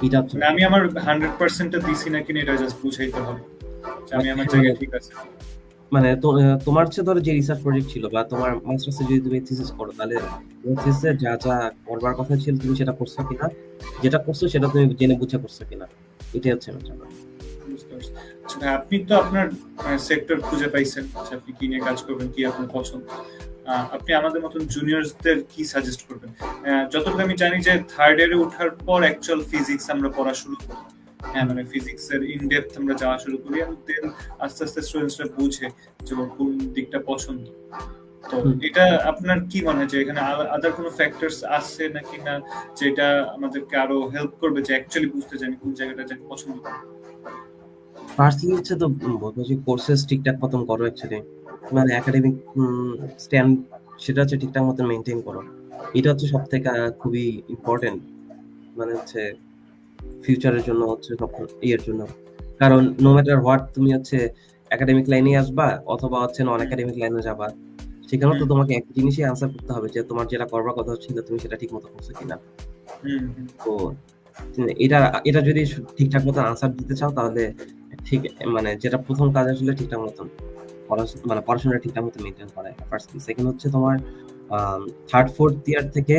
এটা হচ্ছে আমি আমার 100%টা দিছি না কিনা এটা জাস্ট বুঝাইতে হবে যে আমি আমার জায়গায় ঠিক আছে। মানে তোমার হচ্ছে ধরো যে রিসার্চ প্রজেক্ট ছিল বা তোমার মাস্টার্সে যদি তুমি থিসিস করো, তাহলে থিসিসে যা যা করবার কথা ছিল তুমি সেটা করছো কিনা, যেটা করছো সেটা তুমি জেনে বুঝে করছো কিনা, এটাই হচ্ছে ম্যাটার। আচ্ছা, আপনি তো আপনার সেক্টর খুঁজে পাইছেন, আপনি কি নিয়ে কাজ করবেন, কি আপনার পছন্দ, আপনি আমাদের মতন জুনিয়রসদের কি সাজেস্ট করবেন? যতটুকু আমি জানি যে থার্ড ইয়ারে ওঠার পর অ্যাকচুয়াল ফিজিক্স আমরা পড়া শুরু করি, মানে ফিজিক্সের ইন ডেপথ আমরা যাওয়া শুরু করি, আর দেন আস্তে আস্তে স্টুডেন্টসরা বুঝে যে কোন দিকটা পছন্দ। তো এটা আপনার কি মনে হয় যে এখানে আদার কোনো ফ্যাক্টরস আছে নাকি না যেটা আমাদেরকে আরো হেল্প করবে যে অ্যাকচুয়ালি বুঝতে জানি কোন জায়গাটা যে পছন্দ করি? ফার্স্টলি হচ্ছে তো বলবো যে কোর্সেস ঠিকঠাক মতন করো, অ্যাকচুয়ালি মানে একাডেমিক স্ট্যান্ড সেটা হচ্ছে ঠিকঠাক মতন মেনটেন করো, এটা হচ্ছে সব থেকে খুবই ইম্পর্টেন্ট, মানে হচ্ছে ফিউচারের জন্য হচ্ছে সব ইয়ের জন্য। কারণ নো ম্যাটার হোয়াট তুমি হচ্ছে একাডেমিক লাইনে আসবা অথবা হচ্ছে নন একাডেমিক লাইনে যাবা, সেখানেও তো তোমাকে এক জিনিসই আনসার করতে হবে যে তোমার যেটা করবার কথা ছিল তুমি সেটা ঠিক মতো করছো কিনা। তো এটা যদি ঠিকঠাক মতো আনসার দিতে চাও তাহলে ঠিক মানে যেটা প্রথম কাজ আসলে ঠিকঠাক মতন মানে পড়াশোনা ঠিকঠাক মতো মেনটেন করা ফার্স্ট। সেকেন্ড হচ্ছে তোমার থার্ড ফোর্থ ইয়ার থেকে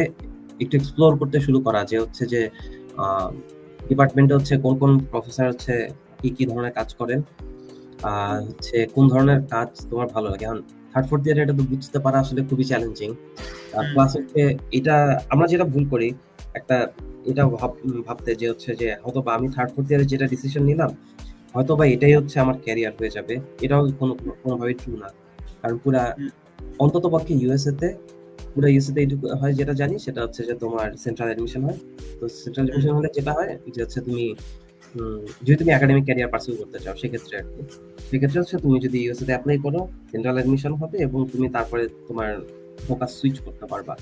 একটু এক্সপ্লোর করতে শুরু করা, যে হচ্ছে যে ডিপার্টমেন্টে হচ্ছে কোন কোন প্রফেসর হচ্ছে কি কি ধরনের কাজ করেন, হচ্ছে কোন ধরনের কাজ তোমার ভালো লাগে। এখন থার্ড ফোর্থ ইয়ারে এটা তো বুঝতে পারা আসলে খুবই চ্যালেঞ্জিং। প্লাস হচ্ছে এটা আমরা যেটা ভুল করি, একটা এটা ভাবতে যে হচ্ছে যে হয়তো বা আমি থার্ড ফোর্থ ইয়ারে যেটা ডিসিশন নিলাম হয়তো বা এটাই হচ্ছে আমার ক্যারিয়ার হয়ে যাবে, এটাও কোনোভাবে ট্রু না। কারণ অন্তত পক্ষে ইউএসএ তে এইটুকু হয় যেটা জানি, সেটা হচ্ছে যে তোমার সেন্ট্রাল অ্যাডমিশন হয়। তো সেন্ট্রাল অ্যাডমিশন হলে যেটা হয় যে হচ্ছে তুমি যদি তুমি একাডেমিক ক্যারিয়ার পার্সিউ করতে চাও সেক্ষেত্রে আর কি, সেক্ষেত্রে হচ্ছে তুমি যদি ইউএসএ তে অ্যাপ্লাই করো সেন্ট্রাল অ্যাডমিশন হবে এবং তুমি তারপরে তোমার ফোকাস সুইচ করতে পারবা।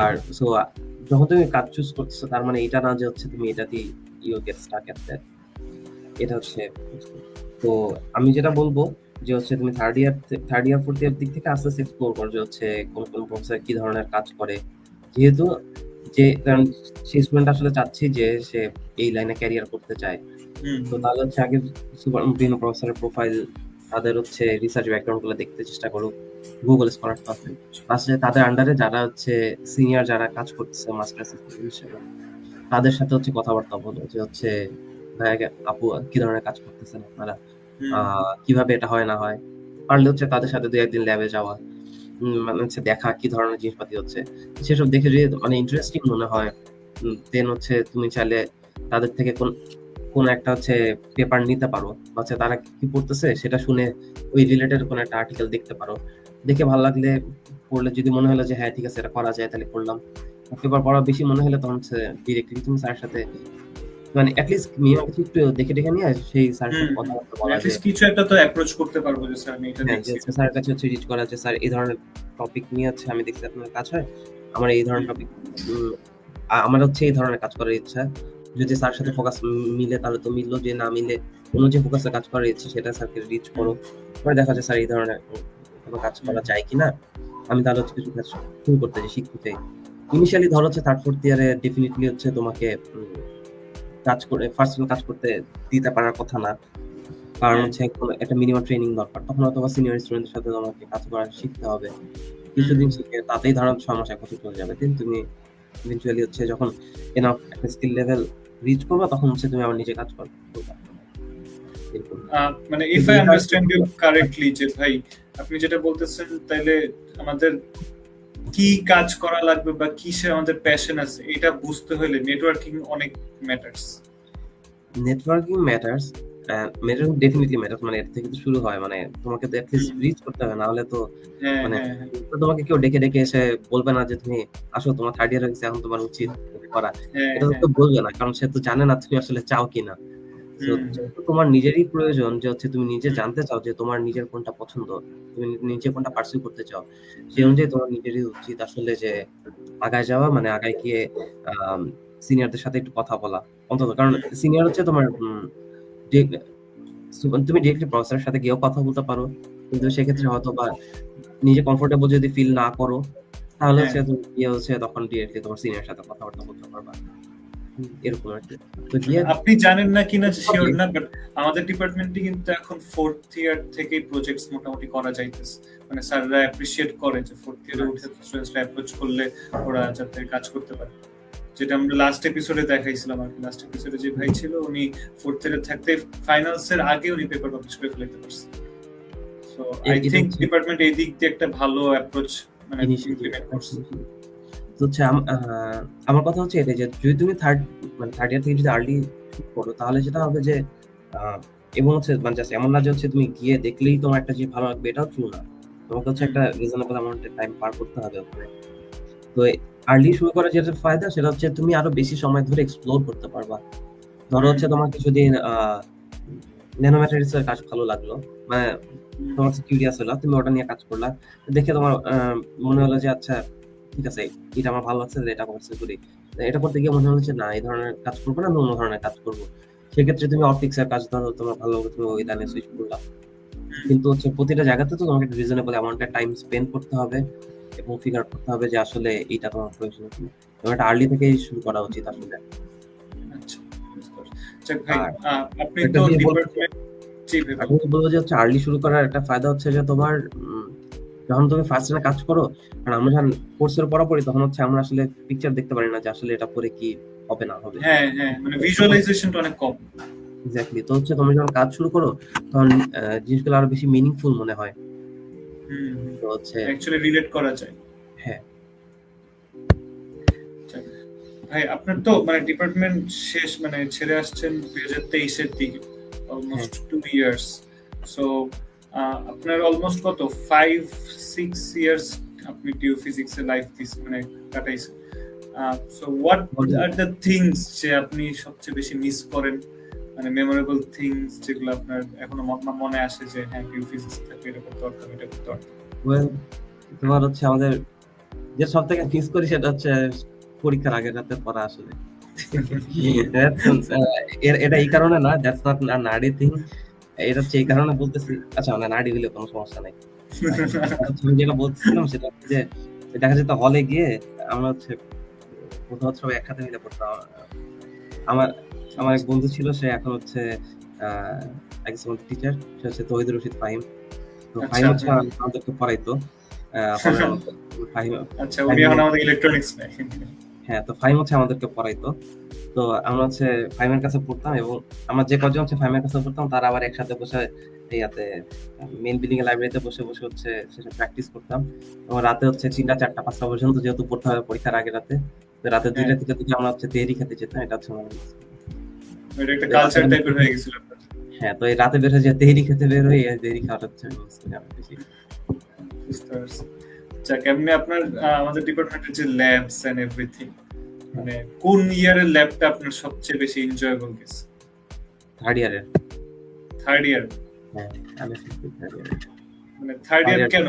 আর সো যখন তুমি কাজ চুজ করতেছো তার মানে এটা না যে হচ্ছে তুমি এটাতেই you get stuck at that, এটা হচ্ছে। তো আমি যেটা বলবো যে হচ্ছে তুমি থার্ড ইয়ার ফোর্থ ইয়ার দিক থেকে আস্তে আস্তে এক্সপ্লোর করো যে হচ্ছে কোন কোন প্রফেসর কি ধরনের কাজ করে, যেহেতু কারণ সেই স্টুডেন্ট আসলে চাচ্ছি যে সে এই লাইনে ক্যারিয়ার করতে চায়। তো তাহলে হচ্ছে আগে বিভিন্ন প্রফেসরের প্রোফাইল, তাদের হচ্ছে রিসার্চ ব্যাকগ্রাউন্ড গুলো দেখতে চেষ্টা করো, গুগল স্কলার আছে, আসলে তাদের আন্ডারে যারা হচ্ছে সিনিয়র যারা কাজ করতেছে মাস্টার্স হিসেবে তাদের সাথে হচ্ছে কথাবার্তা বলো যে হচ্ছে ভাইয়া আপু কি ধরনের কাজ করতেছেন আপনারা, কিভাবে এটা হয় না হয়, পারলে হচ্ছে তাদের সাথে 2-1 দিন ল্যাবে যাওয়া, মানে হচ্ছে দেখা কি ধরনের জিনিসপাতি হচ্ছে, সেসব দেখে যদি মানে ইন্টারেস্টিং মনে হয় দেন হচ্ছে তুমি চাইলে তাদের থেকে কোন একটা হচ্ছে পেপার নিতে পারো, হচ্ছে তারা কি পড়তেছে সেটা শুনে ওই রিলেটেড কোন একটা আর্টিকেল দেখতে পারো, দেখে ভালো লাগলে পড়লে, যদি মনে হলো যে হ্যাঁ ঠিক আছে এটা করা যায় তাহলে পড়লাম, পেপার পড়া বেশি মনে হলে তখন হচ্ছে ডিরেক্টলি তুমি স্যারের সাথে মানে অ্যাটলিস্ট মিনিমাম কিছু একটু দেখে নিয়ে সেই স্যারের সাথে কথাবার্তা বলা যায়, কিছু একটা তো অ্যাপ্রোচ করতে পারবো যে স্যার আমি এটা দেখছি, স্যারের কাছে হচ্ছে রিচ করা যে স্যার এই ধরনের টপিক নিয়ে হচ্ছে আমি দেখছি আপনার কাজ হয়, আমার এই ধরনের টপিক, আমার হচ্ছে এই ধরনের কাজ করার ইচ্ছা, যদি স্যার সাথে ফোকাস মিলে তাহলে তো মিললো, যে না মিলে অন্য যে ফোকাসে কাজ করার ইচ্ছে সেটা স্যারকে রিচ করো, পরে দেখা যায় স্যার এই ধরনের কোনো কাজ করা যায় কিনা, আমি তাহলে হচ্ছে কিছু কাজ শুরু করতে চাই, শিখতে চাই। ইনিশিয়ালি ধরো হচ্ছে থার্ড ফোর্থ ইয়ারে ডেফিনেটলি হচ্ছে তোমাকে কাজ করে ফার্স্ট কাজ করতে দিতে পারার কথা না, কারণ হচ্ছে একটা মিনিমাম ট্রেনিং দরকার, তখন অথবা সিনিয়র স্টুডেন্টের সাথে তোমাকে কাজ করা শিখতে হবে, কিছুদিন শিখে তাতেই ধরো 6 মাস 1 বছর চলে যাবে, দেন তুমি ইভেন্চুয়ালি হচ্ছে যখন এনাফ একটা স্কিল লেভেল রিচ করবে তখন হচ্ছে তুমি আবার নিজে কাজ করবে। মানে if I understand you correctly যে ভাই আপনি যেটা বলতেছেন তাইলে আমাদের কি কাজ করা লাগবে বা কিসে আমাদের প্যাশন আছে এটা বুঝতে হলে নেটওয়ার্কিং অনেক matters. Networking matters, definitely matters, মানে এর থেকে তো শুরু হয়, মানে তোমাকে তো অ্যাটলিস্ট রিচ করতে হবে, না হলে তো মানে তোমাকে কেউ ডেকে ডেকে এসে বলবে না যে তুমি আসো তোমার থার্ড ইয়ার হয়েছে এখন তোমার উচিত করা, এটা তো কেউ বলবে না, কারণ সে তো জানে না তুমি আসলে চাও কিনা। তোমার নিজেরই প্রয়োজন যে হচ্ছে তুমি নিজে জানতে চাও যে তোমার নিজের কোনটা পছন্দ, তুমি নিজে কোনটা পার্সিউ করতে চাও, সেই অনুযায়ী তোমার নিজেরই উচিত আসলে যে আগায় যাওয়া, মানে আগায় গিয়ে সিনিয়রদের সাথে একটু কথা বলা অন্তত, কারণ সিনিয়র হচ্ছে তোমার তুমি ডিরেক্টলি প্রফেসরের সাথে গিয়েও কথা বলতে পারো, কিন্তু সেক্ষেত্রে হয়তো বা নিজে কমফোর্টেবল যদি ফিল না করো তাহলে হচ্ছে তুমি গিয়ে হচ্ছে তখন ডিরেক্টলি তোমার সিনিয়রের সাথে কথাবার্তা বলতে পারবা, এরকম আর কি। তো আপনি জানেন না কিনা শিওর না, বাট আমাদের ডিপার্টমেন্টে কিন্তু এখন ফোর্থ ইয়ার থেকেই প্রজেক্টস মোটামুটি করা যাইতেছে, মানে স্যাররা অ্যাপ্রিশিয়েট করে যে ফোর্থ ইয়ারে উঠে স্টুডেন্টসরা অ্যাপ্রোচ করলে ওরা যাতে কাজ করতে পারে, যেটা আমরা লাস্ট এপিসোডে দেখাইছিলাম আর কি। লাস্ট এপিসোডে যে ভাই ছিল উনি ফোর্থ ইয়ারে থাকতে ফাইনালস এর আগে উনি পেপার পাবলিশ করে ফেলতে পারছে। সো আই থিংক ডিপার্টমেন্ট এই দিক দিয়ে একটা ভালো অ্যাপ্রোচ মানে ইমপ্লিমেন্ট করছে। হচ্ছে আমার কথা হচ্ছে এটা যে যদি তুমি থার্ড ইয়ার থেকে যদি আর্লি করো তাহলে যেটা হবে যে এবং হচ্ছে মানে জাস্ট এমন না যে হচ্ছে তুমি গিয়ে দেখলেই তোমার একটা যে ভালো লাগবে এটাও ট্রু না, তোমাকে হচ্ছে একটা রিজনেবল অ্যামাউন্টের টাইম পার করতে হবে ওখানে। তো আর্লি শুরু করার যেটা ফায়দা সেটা হচ্ছে তুমি আরো বেশি সময় ধরে এক্সপ্লোর করতে পারবা। ধরো হচ্ছে তোমার কিছুদিন ন্যানোম্যাটেরিয়ালস এর কাজ ভালো লাগলো, মানে তোমার কিউরিয়াস হলো, তুমি ওটা নিয়ে কাজ করলা, দেখে তোমার মনে হলো যে আচ্ছা ঠিক আছে এটা আমার ভালো লাগছে, এটা পারসিউ করি, এটা করতে গিয়ে মনে হচ্ছে না এই ধরনের কাজ করবো না, অন্য ধরনের কাজ করবো, সেক্ষেত্রে তুমি অপটিক্স এর কাজ ধরো তোমার ভালো লাগলো, তুমি ওই লাইনে সুইচ করলা, কিন্তু হচ্ছে প্রতিটা জায়গাতে তো তোমাকে রিজনেবল অ্যামাউন্টের টাইম স্পেন্ড করতে হবে এবং ফিগার আউট করতে হবে যে আসলে এইটা তোমার প্রয়োজন কিনা, এবং এটা আর্লি থেকেই শুরু করা উচিত আসলে। আপনি তো ডিপার্টমেন্ট আমি বলবো যে হচ্ছে আর্লি শুরু করার একটা ফায়দা হচ্ছে যে তোমার যখন তুমি ফার্স্ট ইয়ারে কাজ করো, কারণ আমরা যখন কোর্সের পড়াপড়ি তখন হচ্ছে আমরা আসলে পিকচার দেখতে পারি না যে আসলে এটা পরে কি হবে না হবে, মানে ভিজুয়ালাইজেশনটা অনেক কম। এক্স্যাক্টলি। তো হচ্ছে তুমি যখন কাজ শুরু করো তখন জিনিসগুলো আরো বেশি মিনিংফুল মনে হয়, তো হচ্ছে অ্যাকচুয়ালি রিলেট করা যায়। হ্যাঁ। ভাই আপনার তো মানে ডিপার্টমেন্ট শেষ মানে ছেড়ে আসছেন 2023-এর দিকে, অলমোস্ট 2 ইয়ার্স। সো আপনার অলমোস্ট কত 5-6 ইয়ার্স আপনি টিউ ফিজিক্সে লাইফ মানে কাটাইছেন। So what are the things যে আপনি সবচেয়ে বেশি মিস করেন, মানে মেমোরেবল থিংস যেগুলো আপনার এখনো মনে আসে যে হ্যাঁ টিউ ফিজিক্স থাকলে এটা করতে পারতাম, এটা করতে পারতাম? ওয়েল, তোমার হচ্ছে আমাদের যে সব থেকে মিস করি সেটা হচ্ছে পরীক্ষার আগের রাতে পড়া আসলে। এটা এই কারণে না, দ্যাটস নট নার্ডি থিং, এটা হচ্ছে এই কারণে বলতেছি। আচ্ছা মানে নার্ডি হলে কোনো সমস্যা নাই। আমি যেটা বলছিলাম সেটা হচ্ছে যে দেখা যেত হলে গিয়ে আমরা হচ্ছে কোথাও সবাই একসাথে মিলে পড়তাম। আমার আমার এক বন্ধু ছিল, সে এখন হচ্ছে একজন টিচার, সে হচ্ছে তৌহিদ রশিদ ফাহিম। তো ফাহিম হচ্ছে আমাদেরকে পড়াইতো হলের মধ্যে। আচ্ছা, উনি এখন আমাদের ইলেকট্রনিক্স নাই। হ্যাঁ, তো ফাহিম হচ্ছে আমাদেরকে পড়াইতো। তো আমরা হচ্ছে ফাহিমের কাছে পড়তাম, এবং আমরা যে কজন হচ্ছে ফাহিমের কাছে পড়তাম তারা আবার একসাথে বসে ইয়াতে মেইন বিল্ডিং এর লাইব্রেরিতে বসে বসে হচ্ছে সেটা প্র্যাকটিস করতাম। এবং রাতে হচ্ছে 3টা 4টা 5টা পর্যন্ত যেহেতু পড়তে হবে পরীক্ষার আগে রাতে, তো রাতে 2টা থেকে আমরা হচ্ছে তেহরি খেতে যেতাম। এটা হচ্ছে আমাদের এটা একটা কালচার টাইপের হয়ে গেছিল। হ্যাঁ, তো এই রাতে বের হয়ে যে তেহরি খেতে বের হয়ে তেহরি খাওয়াটা হচ্ছে বেশি। বুঝতে পারছি। আচ্ছা, কেমনে আপনার আমাদের ডিপার্টমেন্টের যে ল্যাবস এন্ড এভরিথিং, মানে কোন ইয়ারের ল্যাবটা আপনার সবচেয়ে বেশি এনজয়েবল গেছে? থার্ড ইয়ারের। Third year? হ্যাঁ, আমি থার্ড ইয়ার। মানে থার্ড ইয়ার কেন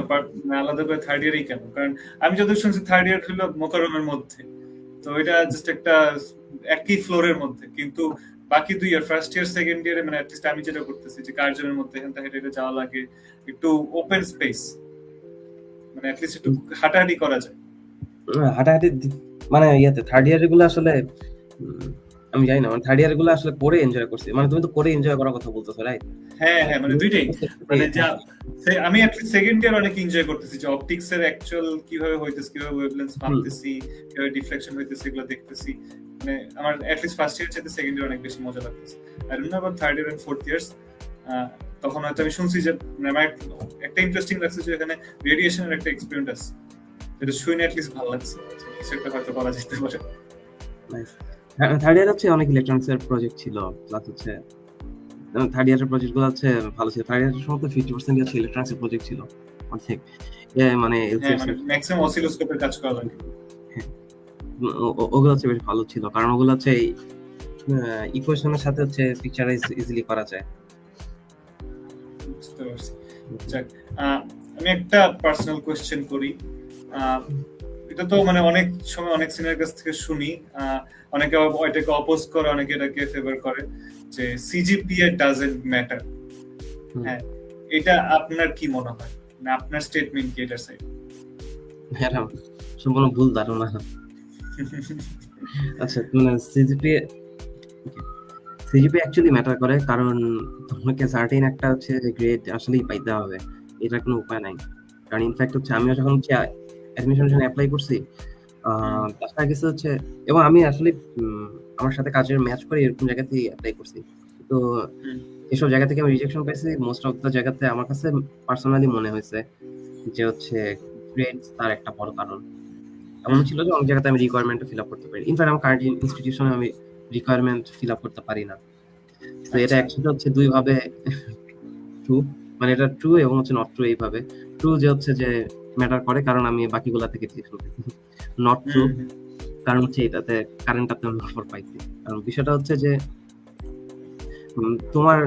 আলাদা করে থার্ড ইয়ারই কেন? কারণ আমি যতদূর শুনছি থার্ড ইয়ার হলো মোকাররমের মধ্যে, তো এটা জাস্ট একটা একই ফ্লোরের মধ্যে, কিন্তু বাকি 2 ইয়ার ফার্স্ট ইয়ার সেকেন্ড ইয়ারে মানে অ্যাটলিস্ট আমি যেটা করতেছি যে কার্জনের মধ্যে এখান থেকে হেঁটে যাওয়া লাগে, একটু ওপেন স্পেস, মানে অ্যাটলিস্ট একটু হাঁটাহাঁটি করা যায়। হাঁটাহাঁটি মানে ইয়াতে থার্ড ইয়ার গুলো আসলে আমি জানি না, মানে থার্ড ইয়ার গুলো আসলে করে এনজয় করছি। মানে তুমি তো করে এনজয় করার কথা বলতেছো, রাইট? হ্যাঁ হ্যাঁ, মানে দুইটাই। মানে যা আমি অ্যাটলিস্ট সেকেন্ড ইয়ার অনেক এনজয় করতেছি যে অপটিক্স এর অ্যাকচুয়াল কিভাবে হইতেছে, কিভাবে ওয়েভলেন্থ মাপতেছি, কিভাবে ডিফ্লেকশন হইতেছে, এগুলো দেখতেছি। মানে আমার অ্যাটলিস্ট ফার্স্ট ইয়ার চাইতে সেকেন্ড ইয়ার অনেক বেশি মজা লাগতেছে। I don't know about third year and fourth years. তখন হয়তো আমি শুনছি যে আমার একটা ইন্টারেস্টিং লাগছে যে এখানে রেডিয়েশনের একটা এক্সপেরিমেন্ট আছে, যেটা শুনে অ্যাটলিস্ট ভালো লাগছে, কিছু একটা হয়তো করা যেতে পারে। থার্ড ইয়ার হচ্ছে অনেক ইলেকট্রনিক্স এর প্রজেক্ট ছিল, প্লাস হচ্ছে থার্ড ইয়ারের প্রজেক্ট গুলো হচ্ছে ভালো ছিল। থার্ড ইয়ারের সময় 50% হচ্ছে ইলেকট্রনিক্স এর প্রজেক্ট ছিল অর্ধেক। মানে ম্যাক্সিমাম অসিলোস্কোপের কাজ করা লাগে। ওগুলো হচ্ছে বেশ ভালো ছিল, কারণ ওগুলো হচ্ছে ইকুয়েশনের সাথে হচ্ছে পিকচারাইজ ইজিলি করা যায়। বুঝতে পারছি। আমি একটা পার্সোনাল কোয়েশ্চেন করি। এটা তো মানে অনেক সময় অনেক সিনিয়র কাছ থেকে শুনি, অনেকে এটাকে অপোজ করে, অনেকে এটাকে ফেভার করে, যে সিজিপিএ ডাজন্ট ম্যাটার। হ্যাঁ, এটা আপনার কি মনে হয়, না আপনার স্টেটমেন্ট কি এটার সাইড? হ্যাঁ, সম্পূর্ণ ভুল ধারণা। আচ্ছা, মানে সিজিপিএ অ্যাকচুয়ালি ম্যাটার করে, কারণ তোমাকে সার্টেন একটা হচ্ছে গ্রেড আসলেই পাইতে হবে, এটা কোনো উপায় নাই। কারণ ইনফ্যাক্ট হচ্ছে আমিও যখন হচ্ছে অ্যাডমিশনের জন্য অ্যাপ্লাই করছি, দেখা গেছে হচ্ছে, এবং আমি আসলে আমার সাথে কাজের ম্যাচ করে এরকম জায়গাতেই অ্যাপ্লাই করছি। তো এসব জায়গা থেকে আমি রিজেকশন পাইছি। মোস্ট অফ দ্য জায়গাতে আমার কাছে পার্সোনালি মনে হয়েছে যে হচ্ছে গ্রেড তার একটা বড় কারণ। এমন ছিল যে অনেক জায়গাতে আমি রিকোয়ারমেন্ট ফিল আপ করতে পারি, ইনফ্যাক্ট আমার কারেন্ট ইনস্টিটিউশনে আমি রিকোয়ারমেন্ট ফিল আপ করতে পারি না। তো এটা একসাথে হচ্ছে দুই ভাবে ট্রু, মানে এটা ট্রু এবং হচ্ছে নট ট্রু। এইভাবে ট্রু যে হচ্ছে যে ম্যাটার করে কারণ আমি বাকিগুলা থেকে রিজেকশন পাইছি, নট ট্রু কারণ হচ্ছে এটাতে কারেন্টটাতে আমি অফার পাইছি। কারণ বিষয়টা হচ্ছে যে তোমার,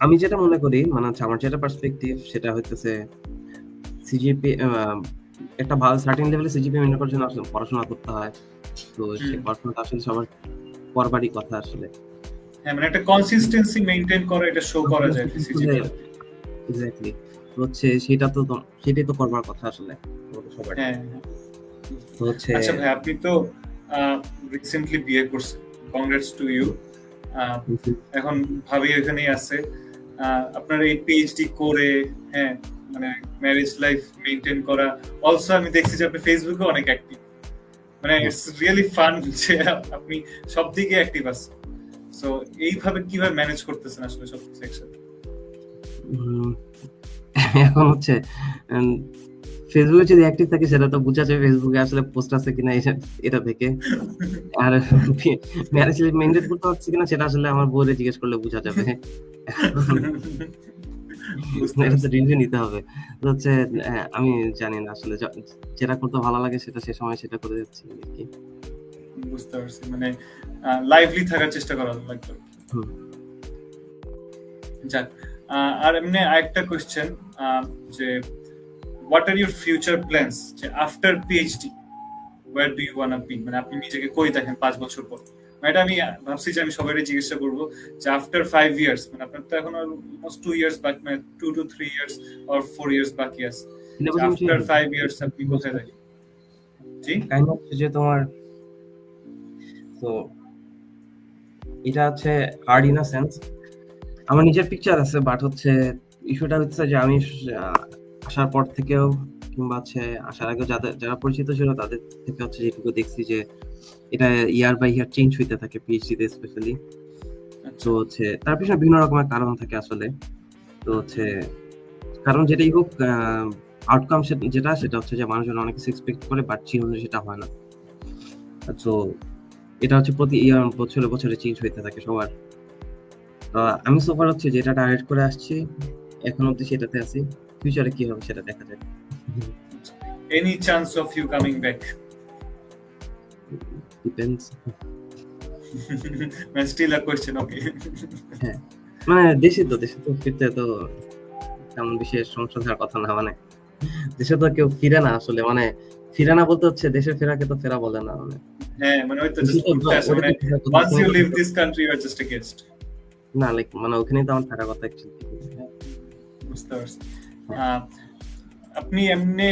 আমি যেটা মনে করি, মানে হচ্ছে আমার যেটা পার্সপেক্টিভ সেটা হইতেছে সিজিপি একটা ভালো সার্টেন লেভেলে সিজিপি মেনটেন করার জন্য আসলে পড়াশোনা করতে হয়। তো সেই পড়াশোনাটা আসলে সবার করবারই কথা আসলে। হ্যাঁ, মানে একটা কনসিস্টেন্সি মেইনটেইন করা, এটা শো করা যায় সিজিপি। এক্স্যাক্টলি, হচ্ছে সেটাই তো করবার কথা আসলে সবার। হ্যাঁ, তো হচ্ছে আচ্ছা ভাই, আপনি তো রিসেন্টলি বিয়ে করছেন, কংগ্রেটস টু ইউ। এখন ভাবি এখানেই আছে, আপনার এই পিএইচডি করে, হ্যাঁ, মানে ম্যারেজ লাইফ মেইনটেইন করা। অলসো আমি দেখছি যে আপনি ফেসবুকে অনেক অ্যাক্টিভ, মানে ইটস রিয়েলি ফান যে আপনি সব দিকে অ্যাক্টিভ আছেন। সো এইভাবে কিভাবে ম্যানেজ করতেছেন আসলে সব কিছু একসাথে? এখন হচ্ছে ফেসবুকে যদি অ্যাক্টিভ থাকে সেটা তো বোঝা যাবে ফেসবুকে আসলে পোস্ট আছে কিনা এটা থেকে। আর ম্যারেজ মেনটেন করতে পারছি কিনা সেটা আসলে আমার বউরে জিজ্ঞেস করলে বোঝা যাবে। বুঝতে এটা তো পারছি, রিভিউ নিতে হবে। তো হচ্ছে আমি জানি না আসলে যেটা করতে ভালো লাগে সেটা সে সময় সেটা করে যাচ্ছি আরকি। বুঝতে পারছি। মানে লাইভলি থাকার চেষ্টা করা লাগবে। হুম। যাক, আর এমনি আরেকটা কোয়েশ্চেন, যে what are your future plans, যে after PhD where do you wanna be, মানে আপনি নিজেকে কই দেখেন 5 বছর পর? মানে এটা আমি ভাবছি যে আমি সবারই জিজ্ঞাসা করবো যে আফটার 5 ইয়ার্স, মানে আপনার তো এখন অলমোস্ট 2 ইয়ার্স বাকি, মানে 2 to 3 ইয়ার্স অর 4 ইয়ার্স বাকি আছে। আফটার 5 ইয়ার্স আপনি কোথায় দেখেন? জি, কাইন্ড অফ যে তোমার, তো এটা হচ্ছে হার্ড ইন আ সেন্স। আমার নিজের পিকচার আছে, বাট হচ্ছে ইস্যুটা হচ্ছে যে আমি আসার পর থেকেও কিংবা হচ্ছে আসার আগে যারা পরিচিত ছিল তাদের থেকে হচ্ছে যেটুকু দেখছি যে এটা ইয়ার বাই ইয়ার চেঞ্জ হইতে থাকে পিএইচডি তে স্পেশালি। তো হচ্ছে তার পিছনে বিভিন্ন রকমের কারণ থাকে আসলে। তো হচ্ছে কারণ যেটাই হোক, আউটকাম সেটা হচ্ছে যে মানুষজন অনেক কিছু এক্সপেক্ট করে, বাট জীবনে সেটা হয় না। তো এটা হচ্ছে প্রতি বছরে বছরে চেঞ্জ হইতে থাকে সবার। আমি সোফার হচ্ছে যেটা টার্গেট করে আসছি এখন অব্দি সেটাতে আছি। ফিউচারে কি হবে সেটা দেখা যাক। Any chance of you coming back? Depends. মানে স্টিল আ কোয়েশ্চেন, ওকে। হ্যাঁ, মানে দেশে তো ফিরতে তো তেমন বিশেষ সমস্যা থাকার কথা না। মানে দেশে তো কেউ ফিরে না আসলে, মানে ফিরে না বলতে হচ্ছে দেশে ফেরাকে তো ফেরা বলে না। মানে হ্যাঁ, মানে ওই তো জাস্ট ঘুরতে আসে, মানে once you leave this country you are just a guest. না, লাইক মানে ওখানেই তো আমার থাকার কথা অ্যাকচুয়ালি। বুঝতে পারছি। আপনি এমনি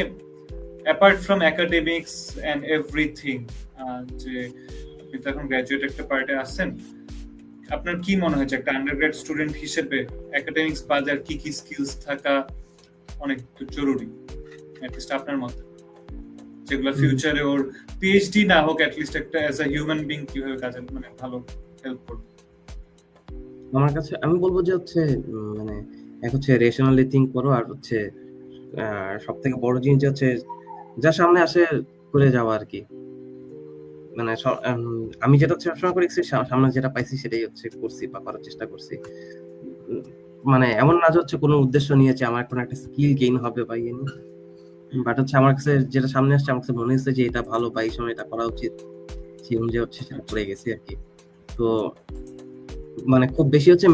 apart from academics and everything, যে আপনি তো এখন গ্র্যাজুয়েট একটা পার্টে আছেন, আপনার কি মনে হয় যে একটা আন্ডারগ্রেড স্টুডেন্ট হিসেবে একাডেমিক্স বাদে আর কি কি স্কিলস থাকা অনেক জরুরি, অ্যাটলিস্ট আপনার মতে, যেগুলো ফিউচারে ওর পিএইচডি না হোক অ্যাটলিস্ট একটা অ্যাজ আ হিউম্যান বিং কিভাবে কাজে মানে ভালো হেল্প করবে? আমার কাছে আমি বলবো যে হচ্ছে মানে এক হচ্ছে রেশনালি থিঙ্ক করো, আর হচ্ছে সব থেকে বড় জিনিস হচ্ছে যা সামনে আসে করে যাওয়া আর কি। মানে আমি যেটা সবসময় করেছি, সামনে যেটা পাইছি সেটাই হচ্ছে করছি বা করার চেষ্টা করছি। মানে এমন না যে হচ্ছে কোনো উদ্দেশ্য নিয়েছে আমার কোনো একটা স্কিল গেইন হবে বা ইয়ে নিয়ে, বাট হচ্ছে আমার কাছে যেটা সামনে আসছে আমার কাছে মনে হচ্ছে যে এটা ভালো বা এই সময় এটা করা উচিত, সেই অনুযায়ী হচ্ছে সেটা করে গেছি আর কি। তো মানে খুব বেশি হচ্ছে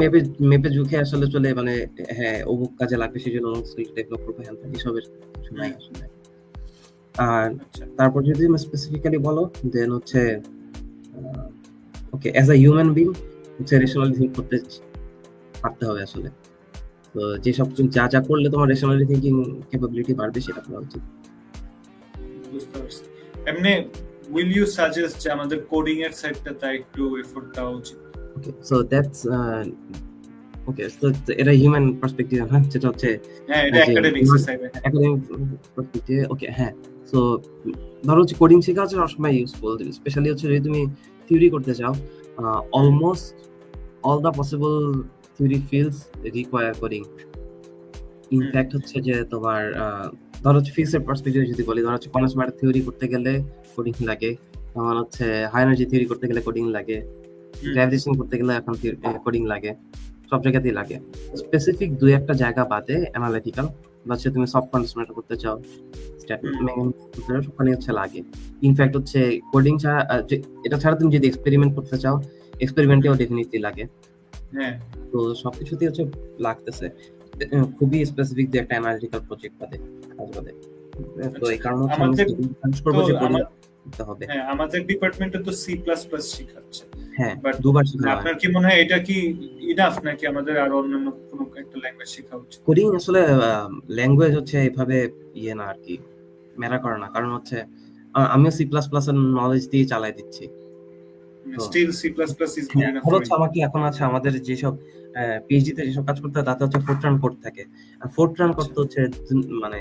মেপে ঝুঁকে আসলে চলে, মানে হ্যাঁ অমুক কাজে লাগবে সেই জন্য অমুক স্কিল ডেভেলপ করবো, হ্যাঁ এসবের কিছু নাই আসলে। আর তারপর যদি স্পেসিফিক্যালি বলো দেন হচ্ছে okay as a human being হচ্ছে রেশনালি থিঙ্ক করতে পারতে হবে আসলে। তো যেসব যা করলে তোমার রেশনালি থিঙ্কিং ক্যাপাবিলিটি বাড়বে সেটা করা উচিত। বুঝতে পারছি। এমনি উইল ইউ সাজেস্ট যে আমাদের কোডিং এর সাইডটাতে একটু এফোর্ট দেওয়া উচিত? ওকে, সো দ্যাটস ওকে, সো এটা হিউম্যান পার্সপেক্টিভ, হ্যাঁ যেটা হচ্ছে হ্যাঁ এটা একাডেমিক্স সাইডে, একাডেমিক পার্সপেক্টিভ। ওকে হ্যাঁ, সো ধরো হচ্ছে কোডিং শেখা হচ্ছে সবসময় ইউজফুল, স্পেশালি হচ্ছে যদি তুমি থিওরি করতে চাও। Almost all the possible theory fields require coding. In fact হচ্ছে যে তোমার ধরো হচ্ছে ফিজিক্সের পার্সপেক্টিভে যদি বলি, ধরো হচ্ছে কোয়ান্টাম ম্যাটার থিওরি করতে গেলে কোডিং লাগে, তোমার হচ্ছে হাই এনার্জি থিওরি করতে গেলে কোডিং লাগে, গ্র্যাভিটেশন করতে গেলে এখন কোডিং লাগে, সব জায়গাতেই লাগে। স্পেসিফিক দুই একটা জায়গা বাদে অ্যানালিটিক্যাল বা হচ্ছে তুমি সব কোয়ান্টাম ম্যাটার করতে চাও, ওখানে হচ্ছে লাগে। ইনফ্যাক্ট হচ্ছে কোডিং ছাড়া এটা ছাড়া তুমি যদি এক্সপেরিমেন্ট করতে চাও, এক্সপেরিমেন্টেও ডেফিনেটলি লাগে। হ্যাঁ, তো সবকিছুতেই হচ্ছে লাগতেছে, খুবই স্পেসিফিক যে একটা অ্যানালিটিক্যাল প্রজেক্ট বাদে কাজ বাদে। তো এই কারণে আমাদের করবো যে কোডিং করতে হবে। হ্যাঁ আমাদের ডিপার্টমেন্টে তো সি প্লাস প্লাস শেখাচ্ছে, হ্যাঁ বাট দুবার শেখা হয়। আপনার কি মনে হয় এটা কি ইনাফ নাকি আমাদের আরো অন্যান্য কোনো একটা ল্যাঙ্গুয়েজ শেখা উচিত? কোডিং আসলে ল্যাঙ্গুয়েজ হচ্ছে এইভাবে ইয়ে না আর কি, ম্যাটার করে না। কারণ হচ্ছে আমিও সি প্লাস প্লাস এর নলেজ দিয়ে চালাই দিচ্ছি। Still C plus plus is good enough. হচ্ছে আমাকে এখন আছে আমাদের যেসব পিএইচডি তে যেসব কাজ করতে হয় তাতে হচ্ছে ফোরট্রান কোড থাকে, আর ফোরট্রান করতে হচ্ছে মানে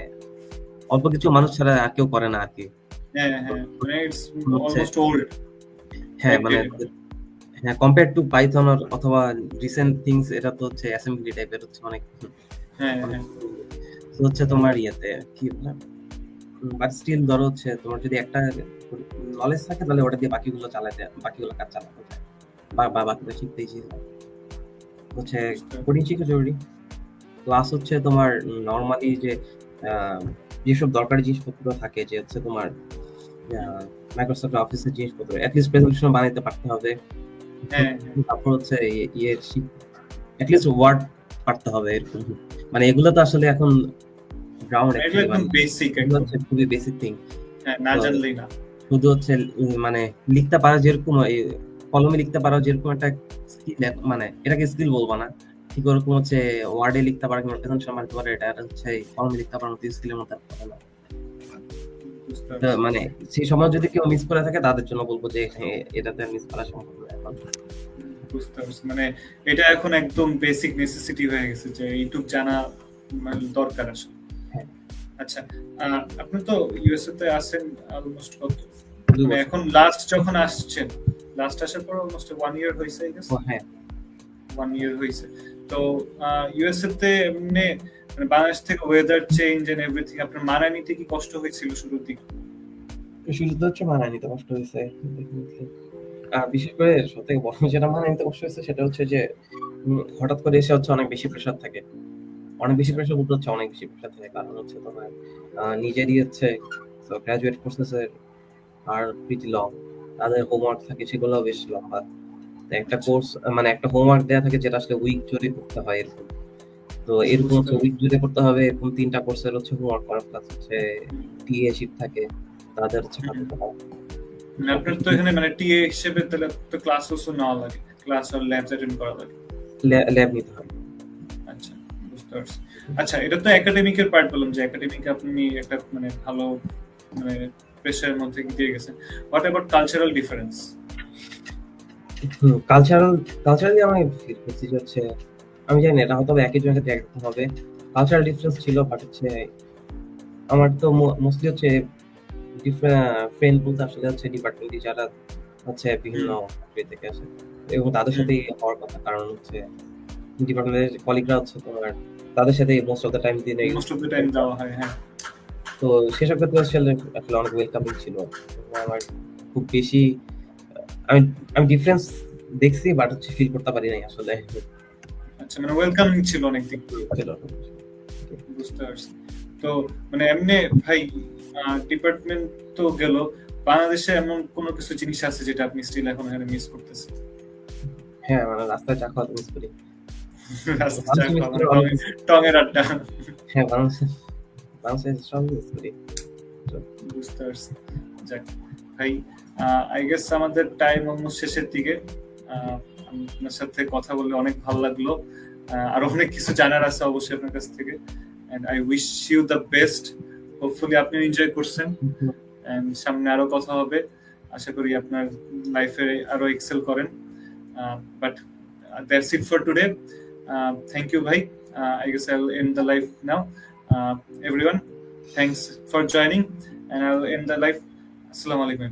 অল্প কিছু মানুষ ছাড়া আর কেউ করে না আর কি। হ্যাঁ হ্যাঁ, মানে ইটস অলমোস্ট ওল্ড। হ্যাঁ মানে হ্যাঁ কম্পেয়ার টু পাইথন অথবা রিসেন্ট থিংস, এটা তো হচ্ছে অ্যাসেম্বলি টাইপের হচ্ছে অনেক। হ্যাঁ হ্যাঁ, তো হচ্ছে তোমার ইয়েতে কি বলে বাট স্টিল ধরো হচ্ছে তোমার যদি একটা নলেজ থাকে তাহলে ওটা দিয়ে বাকিগুলো কাজ চালাতে যায় বা বাকিটা শিখতে ইজি হচ্ছে। কোডিং শিখা জরুরি, প্লাস হচ্ছে তোমার নর্মালি যে যেসব দরকারি জিনিসপত্র থাকে, যে হচ্ছে তোমার মাইক্রোসফট অফিসের জিনিসপত্র, অ্যাটলিস্ট প্রেজেন্টেশন বানাইতে পারতে হবে। তারপর হচ্ছে অ্যাটলিস্ট ওয়ার্ড পারতে হবে এরকম। মানে এগুলো তো আসলে এখন গ্রাউন্ড, একদম বেসিক, এগুলো হচ্ছে খুবই বেসিক থিং। না জানলেই না। শুধু হচ্ছে মানে লিখতে পারা যেরকম, কলমে লিখতে পারা যেরকম একটা স্কিল, মানে এটাকে স্কিল বলবো না, ঠিক ওরকম হচ্ছে ওয়ার্ডে লিখতে পারা কিংবা প্রেজেন্টেশন বানাতে পারা, এটা হচ্ছে কলমে লিখতে পারার মতো স্কিলের মতো পড়ে না। মানে সেই সময় যদি কেউ মিস করে থাকে তাদের জন্য বলবো যে এটাতে মিস করা সম্ভব না এখন। বুঝতে পারছি, মানে এটা এখন একদম বেসিক নেসেসিটি হয়ে গেছে যে এইটুক জানা দরকার আসলে। আচ্ছা, আপনি তো ইউএসএ তে আছেন অলমোস্ট কত, মানে এখন লাস্ট যখন আসছেন, লাস্ট আসার পর অলমোস্ট 1 ইয়ার হইছে আই গেস। হ্যাঁ 1 ইয়ার হইছে। তো ইউএসএ তে এমনি মানে বাংলাদেশ থেকে ওয়েদার চেঞ্জ এন্ড এভরিথিং আপনার মানায় নিতে কি কষ্ট হয়েছিল শুরুর দিকে? শুরুতে হচ্ছে মানায় নিতে কষ্ট হয়েছে, বিশেষ করে সবথেকে বড় যেটা মানায় নিতে কষ্ট হয়েছে সেটা হচ্ছে যে হঠাৎ করে এসে হচ্ছে অনেক বেশি প্রেশার থাকে, অনেক বেশি প্রেশার বলতে হচ্ছে অনেক বেশি প্রেশার থাকে, কারণ হচ্ছে তোমার নিজেরই হচ্ছে গ্রাজুয়েট কোর্সেসের আর প্রিটি লং, তাদের হোমওয়ার্ক থাকে সেগুলো বেশ লম্বা। একটা কোর্স মানে একটা হোমওয়ার্ক দেওয়া থাকে যেটা আসলে উইক জুড়ে করতে হয় এরকম। তো এরকম হচ্ছে উইক জুড়ে করতে হবে, এরকম 3টা কোর্সের হচ্ছে হোমওয়ার্ক করার, প্লাস হচ্ছে টিএ শিট থাকে তাদের হচ্ছে পাঠাতে হয়। আপনার তো এখানে মানে টিএ হিসেবে তাহলে তো ক্লাসও নেওয়া লাগে, ক্লাস আর ল্যাবস অ্যাটেন্ড করা লাগে, ল্যাব নিতে হয়। আচ্ছা বুঝতে পারছি। আচ্ছা, এটা তো একাডেমিকের পার্ট বললাম যে একাডেমিক আপনি একটা মানে ভালো মানে প্রেশারের মধ্যে দিয়ে গেছেন। What about cultural difference? Culturally আমি ফিল করছি যে হচ্ছে, আমি জানি এটা হয়তো একই জায়গাতে একরকম হবে, কালচারাল ডিফারেন্স ছিল, বাট হচ্ছে আমার তো মোস্টলি হচ্ছে ফ্রেন্ড বলতে আসলে হচ্ছে ডিপার্টমেন্টে যারা হচ্ছে বিভিন্ন কান্ট্রি থেকে আসে এবং তাদের সাথেই হওয়ার কথা, কারণ হচ্ছে ডিপার্টমেন্টের কলিগরা হচ্ছে তোমার তাদের সাথে মোস্ট অফ দ্য টাইম দিনে দেওয়া হয়। হ্যাঁ, তো সেসব ক্ষেত্রে আসলে অনেক ওয়েলকামিং ছিল। আমার খুব বেশি আমি ডিফারেন্স দেখছি, বাট হচ্ছে ফিল করতে পারি নাই আসলে। আচ্ছা, মানে ওয়েলকামিং ছিল অনেক দিক দিয়ে। বুঝতে পারছি। তো মানে এমনি ভাই ডিপার্টমেন্ট তো গেল, বাংলাদেশে এমন কোনো কিছু জিনিস আছে যেটা আপনি স্টিল এখন এখানে মিস করতেছেন? হ্যাঁ, মানে রাস্তায় চা খাওয়া মিস করি, টঙের আড্ডা। হ্যাঁ বাংলাদেশের সব মিস করি। বুঝতে পারছি। যাক ভাই, আই গেস আমাদের টাইম অলমোস্ট শেষের দিকে। আপনার সাথে কথা বলে অনেক ভালো লাগলো, আর অনেক কিছু জানার আছে অবশ্যই আপনার কাছ থেকে, and I wish you the best. Hopefully আপনি এনজয় করছেন, এন্ড সামনে আরো কথা হবে, আশা করি আপনার লাইফে আরো এক্সেল করেন। But that's it for today. Thank you ভাই। I guess I'll end the live now. Everyone, thanks for joining, and I'll end the live. Assalamu alaikum.